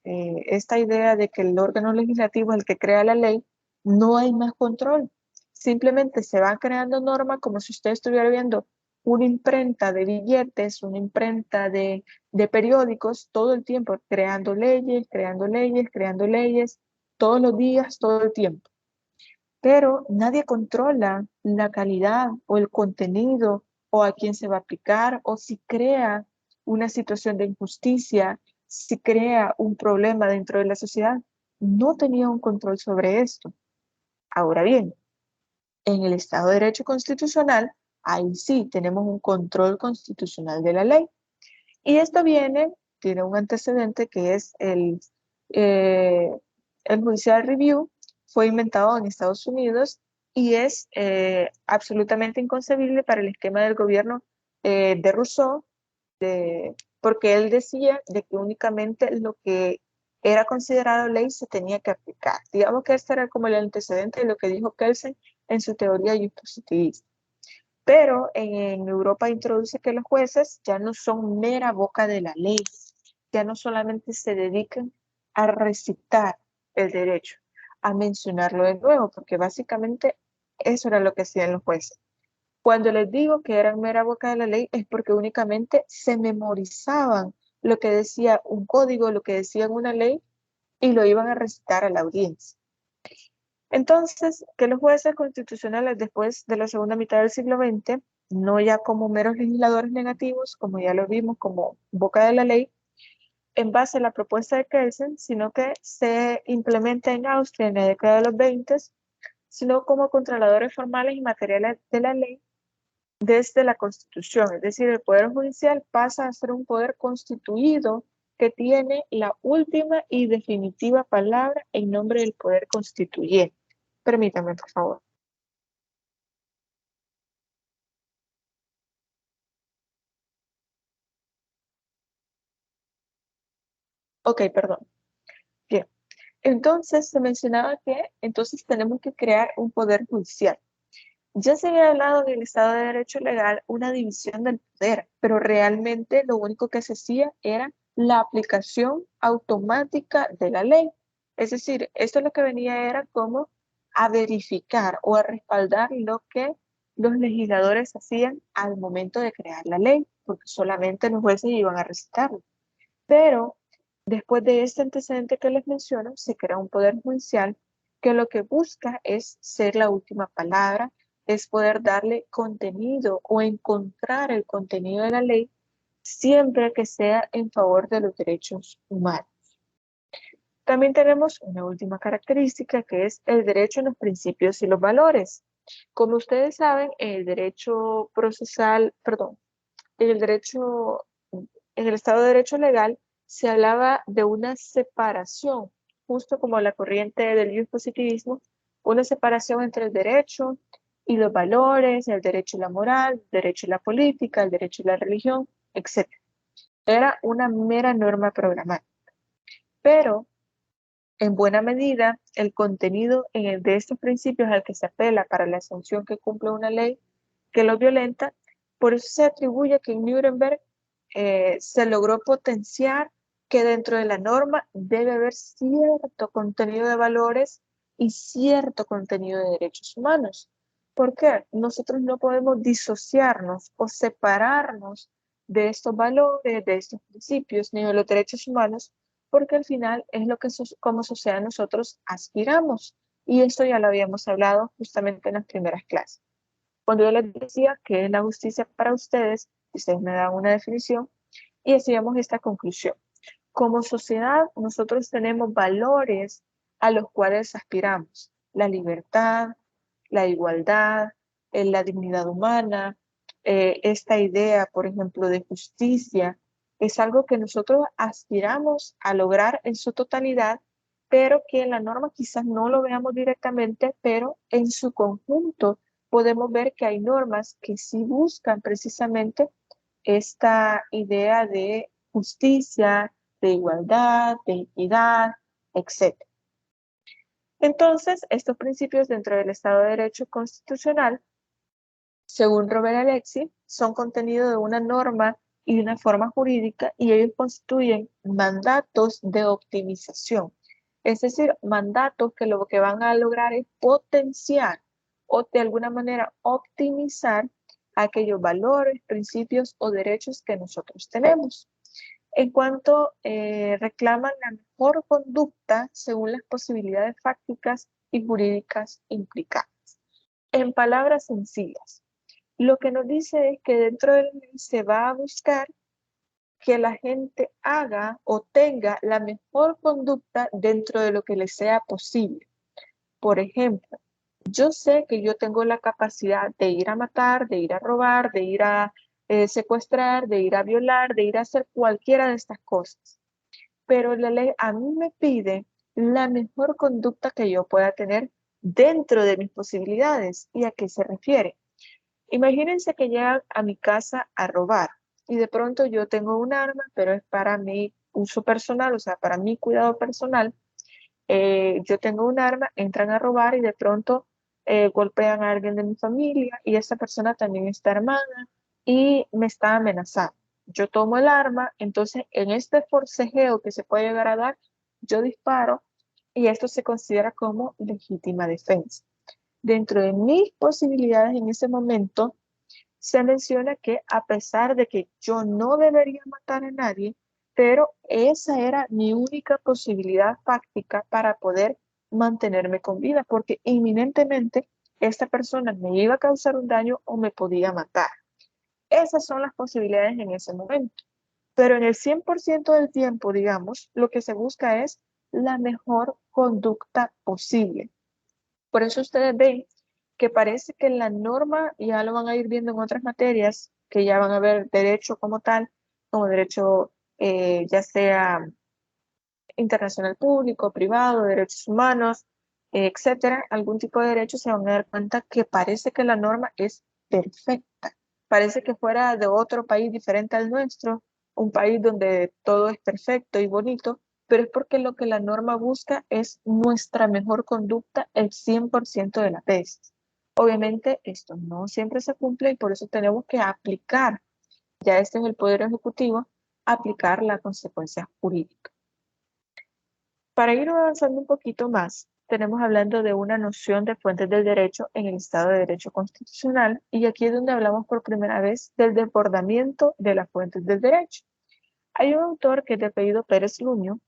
esta idea de que el órgano legislativo es el que crea la ley, no hay más control. Simplemente se van creando normas como si usted estuviera viendo una imprenta de billetes, una imprenta de periódicos, todo el tiempo creando leyes, creando leyes, creando leyes, todos los días, todo el tiempo. Pero nadie controla la calidad o el contenido o a quién se va a aplicar, o si crea una situación de injusticia, si crea un problema dentro de la sociedad. No tenía un control sobre esto. Ahora bien, en el Estado de Derecho Constitucional, ahí sí tenemos un control constitucional de la ley. Y esto tiene un antecedente que es el Judicial Review, fue inventado en Estados Unidos y es absolutamente inconcebible para el esquema del gobierno de Rousseau, porque él decía de que únicamente lo que era considerado ley se tenía que aplicar. Digamos que este era como el antecedente de lo que dijo Kelsen en su teoría positivista. Pero en Europa introduce que los jueces ya no son mera boca de la ley, ya no solamente se dedican a recitar el derecho, a mencionarlo de nuevo, porque básicamente eso era lo que hacían los jueces. Cuando les digo que eran mera boca de la ley es porque únicamente se memorizaban lo que decía un código, lo que decía una ley y lo iban a recitar a la audiencia. Entonces, que los jueces constitucionales después de la segunda mitad del siglo XX, no ya como meros legisladores negativos, como ya lo vimos, como boca de la ley, en base a la propuesta de Kelsen, sino que se implementa en Austria en la década de los 20, sino como controladores formales y materiales de la ley desde la Constitución. Es decir, el Poder Judicial pasa a ser un poder constituido que tiene la última y definitiva palabra en nombre del Poder Constituyente. Permítame, por favor. Ok, perdón. Bien. Entonces, se mencionaba que entonces tenemos que crear un poder judicial. Ya se había hablado en el Estado de Derecho Legal una división del poder, pero realmente lo único que se hacía era la aplicación automática de la ley. Es decir, esto lo que venía era como a verificar o a respaldar lo que los legisladores hacían al momento de crear la ley, porque solamente los jueces iban a recitarlo. Pero después de este antecedente que les menciono, se crea un poder judicial que lo que busca es ser la última palabra, es poder darle contenido o encontrar el contenido de la ley siempre que sea en favor de los derechos humanos. También tenemos una última característica que es el derecho en los principios y los valores. Como ustedes saben, el derecho procesal, perdón, en el derecho, en el Estado de Derecho Legal, se hablaba de una separación, justo como la corriente del positivismo, una separación entre el derecho y los valores, el derecho y la moral, el derecho y la política, el derecho y la religión, etc. Era una mera norma programada. Pero, en buena medida, el contenido de estos principios al que se apela para la sanción que cumple una ley que lo violenta, por eso se atribuye que en Nuremberg se logró potenciar que dentro de la norma debe haber cierto contenido de valores y cierto contenido de derechos humanos. ¿Por qué? Nosotros no podemos disociarnos o separarnos de estos valores, de estos principios, ni de los derechos humanos, porque al final es lo que como sociedad nosotros aspiramos. Y esto ya lo habíamos hablado justamente en las primeras clases. Cuando yo les decía qué es la justicia para ustedes, ustedes me dan una definición y hacíamos esta conclusión. Como sociedad, nosotros tenemos valores a los cuales aspiramos. La libertad, la igualdad, la dignidad humana, esta idea, por ejemplo, de justicia, es algo que nosotros aspiramos a lograr en su totalidad, pero que en la norma quizás no lo veamos directamente, pero en su conjunto podemos ver que hay normas que sí buscan precisamente esta idea de justicia, de igualdad, de equidad, etc. Entonces, estos principios dentro del Estado de Derecho constitucional, según Robert Alexi, son contenido de una norma y una forma jurídica y ellos constituyen mandatos de optimización. Es decir, mandatos que lo que van a lograr es potenciar o de alguna manera optimizar aquellos valores, principios o derechos que nosotros tenemos. En cuanto reclaman la mejor conducta según las posibilidades fácticas y jurídicas implicadas. En palabras sencillas, Lo que nos dice es que dentro de la ley se va a buscar que la gente haga o tenga la mejor conducta dentro de lo que le sea posible. Por ejemplo, yo sé que yo tengo la capacidad de ir a matar, de ir a robar, de ir a secuestrar, de ir a violar, de ir a hacer cualquiera de estas cosas. Pero la ley a mí me pide la mejor conducta que yo pueda tener dentro de mis posibilidades. ¿Y a qué se refiere? Imagínense que llegan a mi casa a robar y de pronto yo tengo un arma, pero es para mi uso personal, o sea, para mi cuidado personal. Yo tengo un arma, entran a robar y de pronto golpean a alguien de mi familia y esa persona también está armada y me está amenazando. Yo tomo el arma, entonces en este forcejeo que se puede llegar a dar, yo disparo y esto se considera como legítima defensa. Dentro de mis posibilidades en ese momento, se menciona que a pesar de que yo no debería matar a nadie, pero esa era mi única posibilidad fáctica para poder mantenerme con vida, porque inminentemente esta persona me iba a causar un daño o me podía matar. Esas son las posibilidades en ese momento. Pero en el 100% del tiempo, digamos, lo que se busca es la mejor conducta posible. Por eso ustedes ven que parece que la norma, ya lo van a ir viendo en otras materias, que ya van a ver derecho como tal, como derecho ya sea internacional público, privado, derechos humanos, etcétera, algún tipo de derecho, se van a dar cuenta que parece que la norma es perfecta. Parece que fuera de otro país diferente al nuestro, un país donde todo es perfecto y bonito, pero es porque lo que la norma busca es nuestra mejor conducta el 100% de las veces. Obviamente esto no siempre se cumple y por eso tenemos que aplicar, ya este es el Poder Ejecutivo, aplicar la consecuencia jurídica. Para ir avanzando un poquito más, tenemos hablando de una noción de fuentes del derecho en el Estado de Derecho Constitucional y aquí es donde hablamos por primera vez del desbordamiento de las fuentes del derecho. Hay un autor que es de apellido Pérez Luño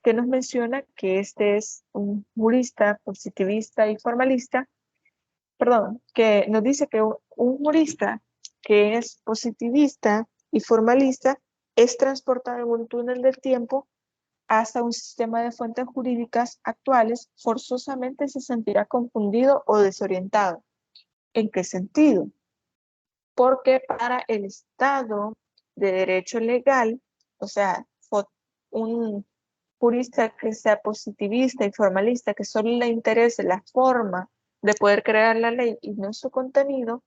que nos menciona que este es un jurista positivista y formalista, perdón, que nos dice que un jurista que es positivista y formalista es transportado en un túnel del tiempo hasta un sistema de fuentes jurídicas actuales, forzosamente se sentirá confundido o desorientado. ¿En qué sentido? Porque para el Estado de Derecho Legal, o sea, un jurista que sea positivista y formalista, que solo le interese la forma de poder crear la ley y no su contenido,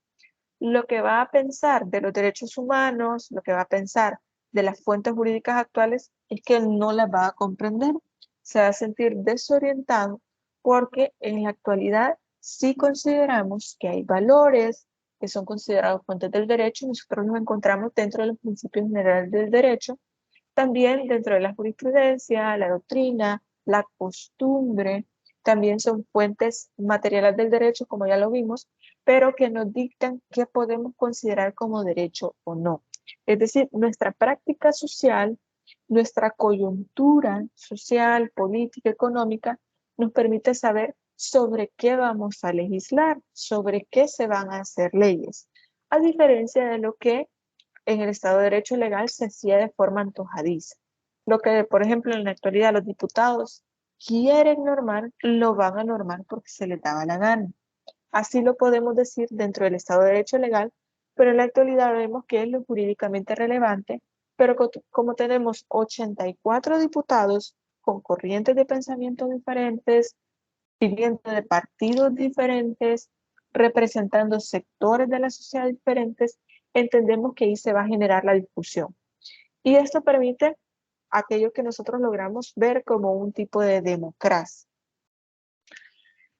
lo que va a pensar de los derechos humanos, lo que va a pensar de las fuentes jurídicas actuales es que no las va a comprender, se va a sentir desorientado porque en la actualidad sí consideramos que hay valores que son considerados fuentes del derecho, nosotros nos encontramos dentro de los principios generales del derecho, también dentro de la jurisprudencia, la doctrina, la costumbre, también son fuentes materiales del derecho, como ya lo vimos, pero que nos dictan qué podemos considerar como derecho o no. Es decir, nuestra práctica social, nuestra coyuntura social, política, económica, nos permite saber sobre qué vamos a legislar, sobre qué se van a hacer leyes, a diferencia de lo que en el Estado de Derecho legal se hacía de forma antojadiza. Lo que, por ejemplo, en la actualidad los diputados quieren normar, lo van a normar porque se les daba la gana. Así lo podemos decir dentro del Estado de Derecho legal, pero en la actualidad vemos que es lo jurídicamente relevante, pero como tenemos 84 diputados con corrientes de pensamiento diferentes, viviendo de partidos diferentes, representando sectores de la sociedad diferentes, entendemos que ahí se va a generar la discusión. Y esto permite aquello que nosotros logramos ver como un tipo de democracia.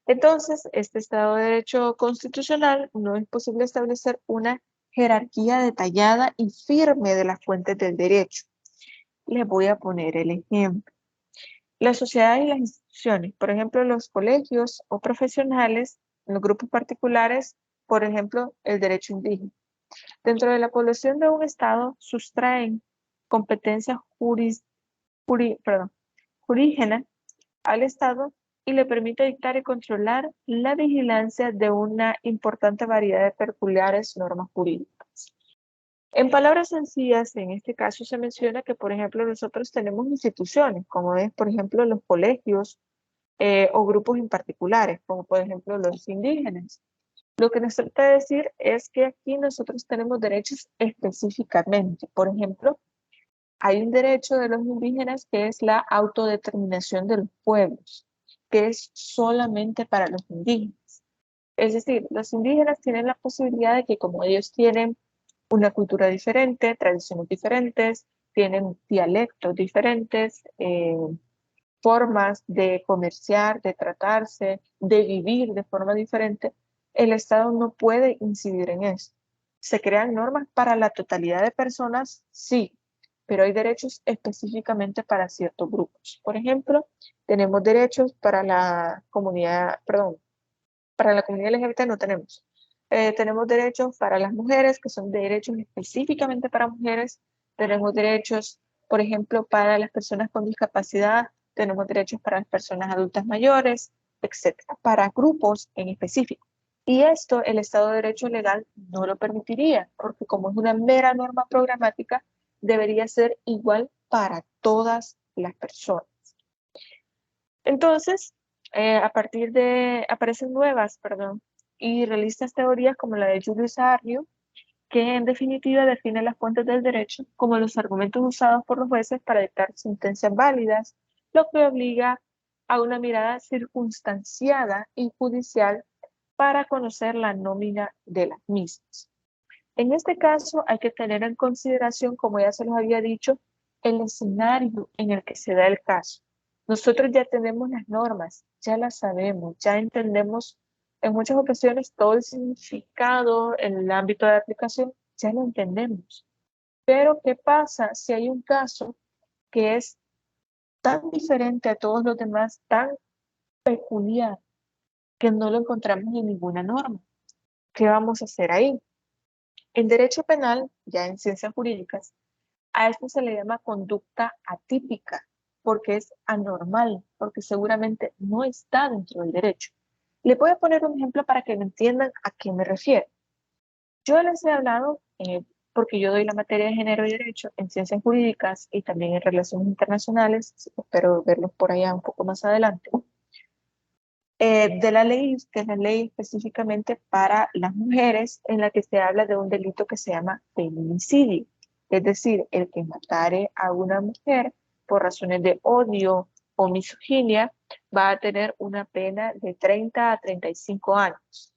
Entonces, este Estado de Derecho constitucional no es posible establecer una jerarquía detallada y firme de las fuentes del derecho. Les voy a poner el ejemplo. La sociedad y las instituciones, por ejemplo, los colegios o profesionales, los grupos particulares, por ejemplo, el derecho indígena. Dentro de la población de un Estado sustraen competencias jurígenas al Estado y le permite dictar y controlar la vigilancia de una importante variedad de peculiares normas jurídicas. En palabras sencillas, en este caso se menciona que, por ejemplo, nosotros tenemos instituciones, como es, por ejemplo, los colegios o grupos en particulares, como por ejemplo los indígenas. Lo que nos trata de decir es que aquí nosotros tenemos derechos específicamente. Por ejemplo, hay un derecho de los indígenas que es la autodeterminación de los pueblos, que es solamente para los indígenas. Es decir, los indígenas tienen la posibilidad de que como ellos tienen una cultura diferente, tradiciones diferentes, tienen dialectos diferentes, formas de comerciar, de tratarse, de vivir de forma diferente, el Estado no puede incidir en eso. ¿Se crean normas para la totalidad de personas? Sí, pero hay derechos específicamente para ciertos grupos. Por ejemplo, tenemos derechos para la comunidad, perdón, para la comunidad LGBT no tenemos. Tenemos derechos para las mujeres, que son derechos específicamente para mujeres. Tenemos derechos, por ejemplo, para las personas con discapacidad. Tenemos derechos para las personas adultas mayores, etcétera, para grupos en específico. Y esto el Estado de Derecho legal no lo permitiría, porque como es una mera norma programática, debería ser igual para todas las personas. Entonces, aparecen nuevas, perdón, y realistas teorías como la de Julius Arrhenius, que en definitiva define las fuentes del derecho como los argumentos usados por los jueces para dictar sentencias válidas, lo que obliga a una mirada circunstanciada y judicial para conocer la nómina de las mismas. En este caso hay que tener en consideración, como ya se los había dicho, el escenario en el que se da el caso. Nosotros ya tenemos las normas, ya las sabemos, ya entendemos en muchas ocasiones todo el significado en el ámbito de aplicación, ya lo entendemos. Pero ¿qué pasa si hay un caso que es tan diferente a todos los demás, tan peculiar, que no lo encontramos en ninguna norma? ¿Qué vamos a hacer ahí? En derecho penal, ya en ciencias jurídicas, a esto se le llama conducta atípica, porque es anormal, porque seguramente no está dentro del derecho. Le voy a poner un ejemplo para que me entiendan a qué me refiero. Yo les he hablado, porque yo doy la materia de género y derecho en ciencias jurídicas y también en relaciones internacionales, espero verlos por allá un poco más adelante, de la ley, que es la ley específicamente para las mujeres, en la que se habla de un delito que se llama feminicidio. Es decir, el que matare a una mujer por razones de odio o misoginia va a tener una pena de 30 a 35 años.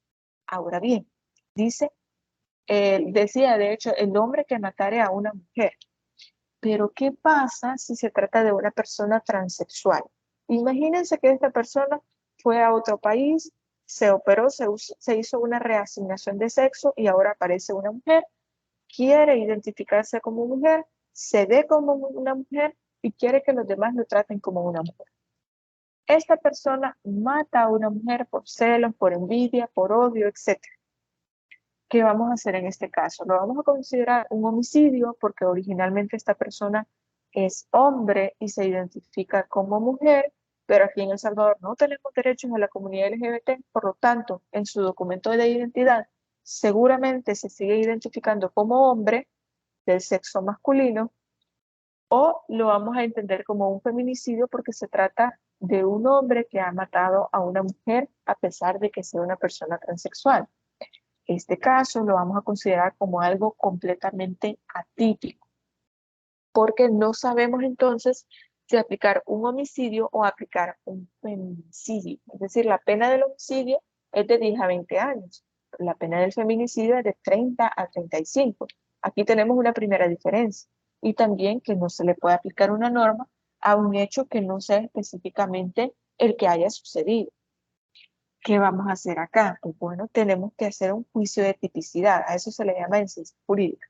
Ahora bien, decía de hecho el hombre que matare a una mujer. Pero ¿qué pasa si se trata de una persona transexual? Imagínense que esta persona fue a otro país, se operó, se hizo una reasignación de sexo y ahora aparece una mujer, quiere identificarse como mujer, se ve como una mujer y quiere que los demás lo traten como una mujer. Esta persona mata a una mujer por celos, por envidia, por odio, etc. ¿Qué vamos a hacer en este caso? Lo vamos a considerar un homicidio porque originalmente esta persona es hombre y se identifica como mujer, pero aquí en El Salvador no tenemos derechos a la comunidad LGBT, por lo tanto, en su documento de identidad seguramente se sigue identificando como hombre del sexo masculino o lo vamos a entender como un feminicidio porque se trata de un hombre que ha matado a una mujer a pesar de que sea una persona transexual. Este caso lo vamos a considerar como algo completamente atípico, porque no sabemos entonces si aplicar un homicidio o aplicar un feminicidio. Es decir, la pena del homicidio es de 10 a 20 años, la pena del feminicidio es de 30 a 35. Aquí tenemos una primera diferencia y también que no se le puede aplicar una norma a un hecho que no sea específicamente el que haya sucedido. ¿Qué vamos a hacer acá? Pues bueno, tenemos que hacer un juicio de tipicidad, a eso se le llama en ciencia jurídica.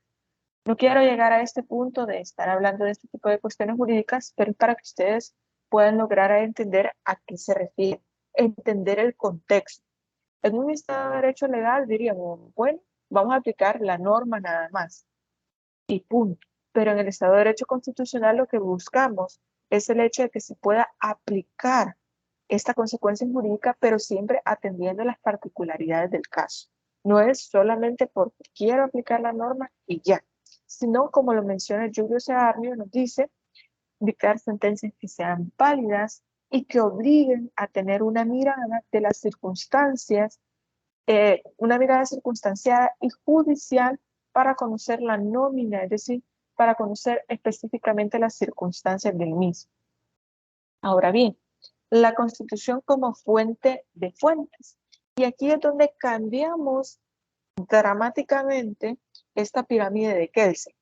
No quiero llegar a este punto de estar hablando de este tipo de cuestiones jurídicas, pero es para que ustedes puedan lograr entender a qué se refiere, entender el contexto. En un Estado de Derecho legal diríamos, bueno, vamos a aplicar la norma nada más y punto. Pero en el Estado de Derecho constitucional lo que buscamos es el hecho de que se pueda aplicar esta consecuencia jurídica, pero siempre atendiendo las particularidades del caso. No es solamente porque quiero aplicar la norma y ya, sino como lo menciona Giulio Searnio, nos dice dictar sentencias que sean válidas y que obliguen a tener una mirada de las circunstancias, una mirada circunstanciada y judicial para conocer la nómina, es decir, para conocer específicamente las circunstancias del mismo. Ahora bien, la Constitución como fuente de fuentes. Y aquí es donde cambiamos dramáticamente esta pirámide de Kelsen.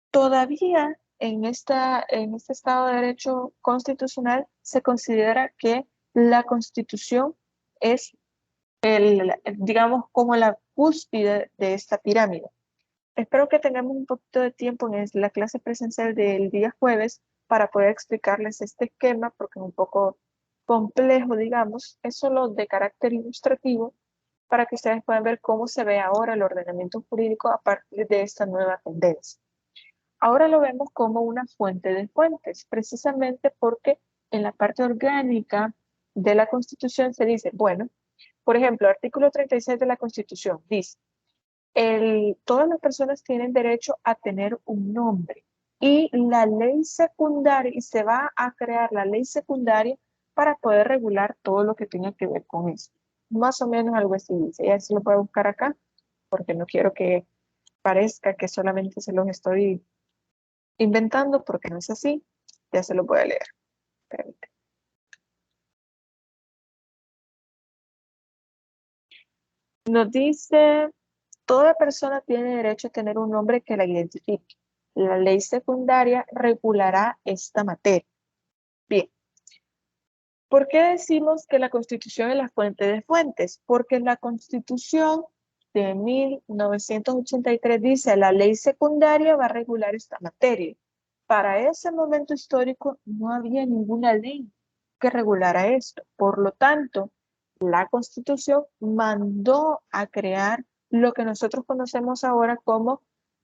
Todavía en este Estado de Derecho constitucional se considera que la Constitución es, digamos, como la cúspide de esta pirámide. Espero que tengamos un poquito de tiempo en la clase presencial del día jueves para poder explicarles este esquema, porque es un poco complejo, digamos, es solo de carácter ilustrativo, para que ustedes puedan ver cómo se ve ahora el ordenamiento jurídico a partir de esta nueva tendencia. Ahora lo vemos como una fuente de fuentes, precisamente porque en la parte orgánica de la Constitución se dice, bueno, por ejemplo, artículo 36 de la Constitución dice, todas las personas tienen derecho a tener un nombre y la ley secundaria, y se va a crear la ley secundaria para poder regular todo lo que tenga que ver con eso. Más o menos algo así dice. Y así lo puedo buscar acá, porque no quiero que parezca que solamente se los estoy inventando, porque no es así. Ya se lo voy a leer. Permítame. Nos dice, toda persona tiene derecho a tener un nombre que la identifique. La ley secundaria regulará esta materia. Bien, ¿por qué decimos que la Constitución es la fuente de fuentes? Porque la Constitución de 1983 dice, la ley secundaria va a regular esta materia. Para ese momento histórico no había ninguna ley que regulara esto. Por lo tanto, la Constitución mandó a crear lo que nosotros conocemos ahora como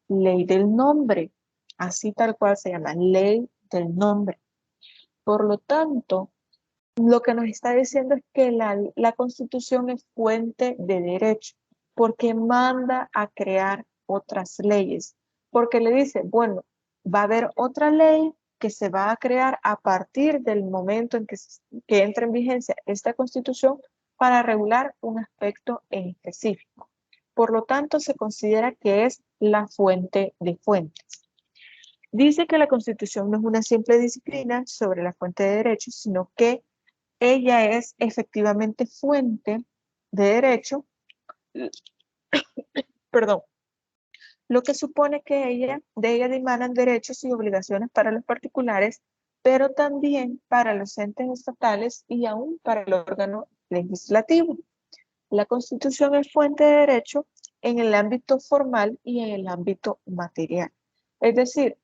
ley del nombre. Así tal cual se llama, ley del nombre. Por lo tanto, lo que nos está diciendo es que la Constitución es fuente de derecho, porque manda a crear otras leyes, porque le dice, bueno, va a haber otra ley que se va a crear a partir del momento en que entre en vigencia esta Constitución para regular un aspecto en específico. Por lo tanto, se considera que es la fuente de fuentes. Dice que la Constitución no es una simple disciplina sobre la fuente de derechos, sino que ella es efectivamente fuente de derecho, perdón, lo que supone que de ella dimanan derechos y obligaciones para los particulares, pero también para los entes estatales y aún para el órgano legislativo. La Constitución es fuente de derecho en el ámbito formal y en el ámbito material. Es decir,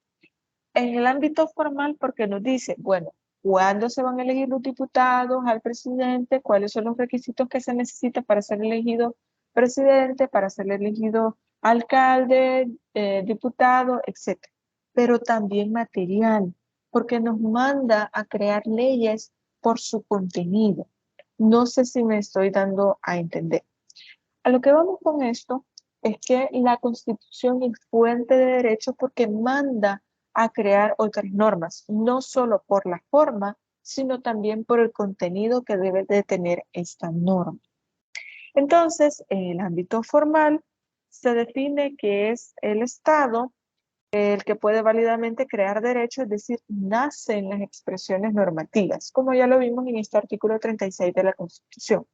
en el ámbito formal, porque nos dice, bueno, ¿cuándo se van a elegir los diputados al presidente? ¿Cuáles son los requisitos que se necesitan para ser elegido presidente, para ser elegido alcalde, diputado, etcétera? Pero también material, porque nos manda a crear leyes por su contenido. No sé si me estoy dando a entender. A lo que vamos con esto es que la Constitución es fuente de derecho porque manda a crear otras normas, no solo por la forma, sino también por el contenido que debe de tener esta norma. Entonces, en el ámbito formal, se define que es el Estado el que puede válidamente crear derechos, es decir, nace en las expresiones normativas, como ya lo vimos en este artículo 36 de la Constitución.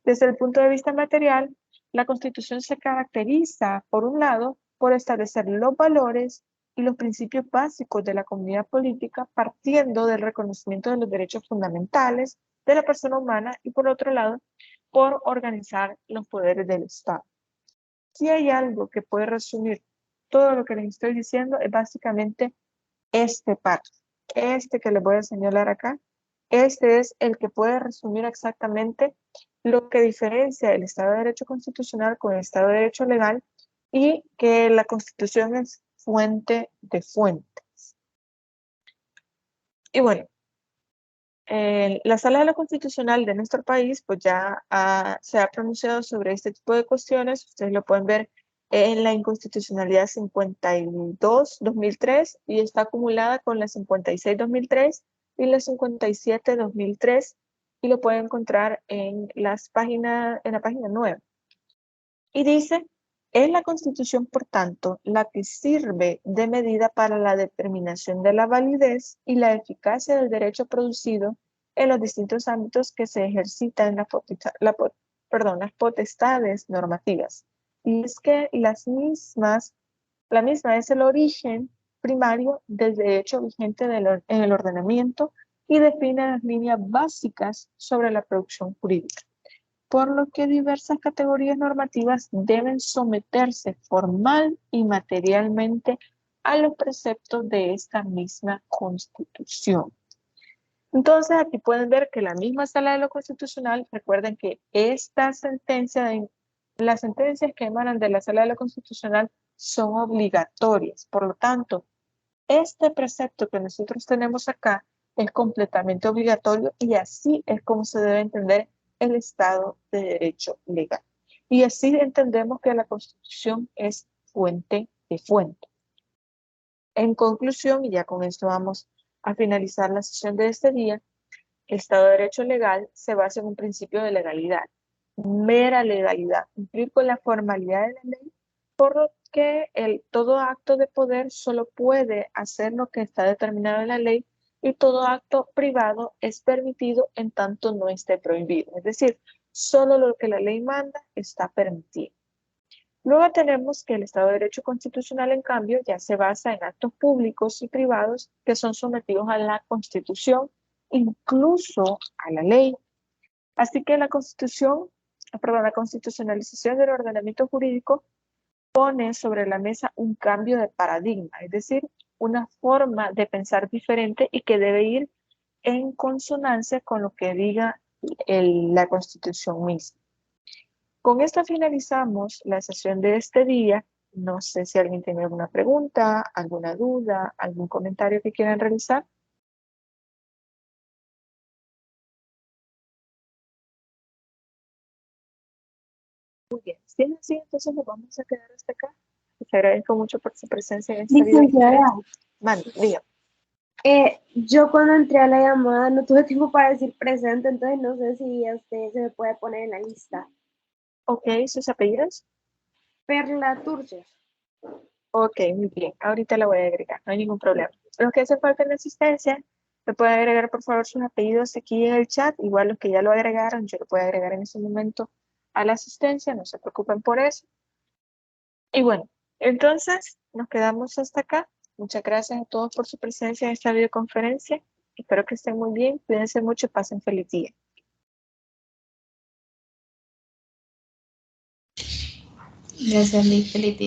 Desde el punto de vista material, la Constitución se caracteriza, por un lado, por establecer los valores y los principios básicos de la comunidad política, partiendo del reconocimiento de los derechos fundamentales de la persona humana y, por otro lado, por organizar los poderes del Estado. Si hay algo que puede resumir todo lo que les estoy diciendo, es básicamente este párrafo. Este que les voy a señalar acá, este es el que puede resumir exactamente lo que diferencia el Estado de Derecho constitucional con el Estado de Derecho legal y que la Constitución es fuente de fuentes. Y bueno, La Sala de lo Constitucional de nuestro país pues ya se ha pronunciado sobre este tipo de cuestiones. Ustedes lo pueden ver en la inconstitucionalidad 52-2003 y está acumulada con la 56-2003 y la 57-2003 y lo pueden encontrar en la página 9. Y dice, es la Constitución, por tanto, la que sirve de medida para la determinación de la validez y la eficacia del derecho producido en los distintos ámbitos que se ejercitan las potestades normativas. Y es que la misma es el origen primario del derecho vigente en el ordenamiento y define las líneas básicas sobre la producción jurídica, por lo que diversas categorías normativas deben someterse formal y materialmente a los preceptos de esta misma Constitución. Entonces, aquí pueden ver que la misma Sala de lo Constitucional, recuerden que las sentencias que emanan de la Sala de lo Constitucional son obligatorias. Por lo tanto, este precepto que nosotros tenemos acá es completamente obligatorio y así es como se debe entender el Estado de Derecho legal. Y así entendemos que la Constitución es fuente de fuente. En conclusión, y ya con esto vamos a finalizar la sesión de este día, el Estado de Derecho legal se basa en un principio de legalidad, mera legalidad, cumplir con la formalidad de la ley, por lo que todo acto de poder solo puede hacer lo que está determinado en la ley y todo acto privado es permitido en tanto no esté prohibido. Es decir, solo lo que la ley manda está permitido. Luego tenemos que el Estado de Derecho constitucional, en cambio, ya se basa en actos públicos y privados que son sometidos a la Constitución, incluso a la ley. Así que la constitucionalización del ordenamiento jurídico pone sobre la mesa un cambio de paradigma, es decir, una forma de pensar diferente y que debe ir en consonancia con lo que diga la Constitución misma. Con esto finalizamos la sesión de este día. No sé si alguien tiene alguna pregunta, alguna duda, algún comentario que quieran realizar. Muy bien, si es así, entonces nos vamos a quedar hasta acá. Les agradezco mucho por su presencia en esta Licenciada, Mande, diga. yo cuando entré a la llamada no tuve tiempo para decir presente, entonces no sé si a usted se me puede poner en la lista. Ok, ¿sus apellidos? Perla Turcios. Ok, muy bien. Ahorita la voy a agregar, no hay ningún problema. Los que hace falta en la asistencia, me pueden agregar por favor sus apellidos aquí en el chat. Igual los que ya lo agregaron, yo lo puedo agregar en ese momento a la asistencia, no se preocupen por eso. Y bueno, entonces nos quedamos hasta acá. Muchas gracias a todos por su presencia en esta videoconferencia. Espero que estén muy bien, cuídense mucho, pasen feliz día. Gracias, Liz. Feliz día.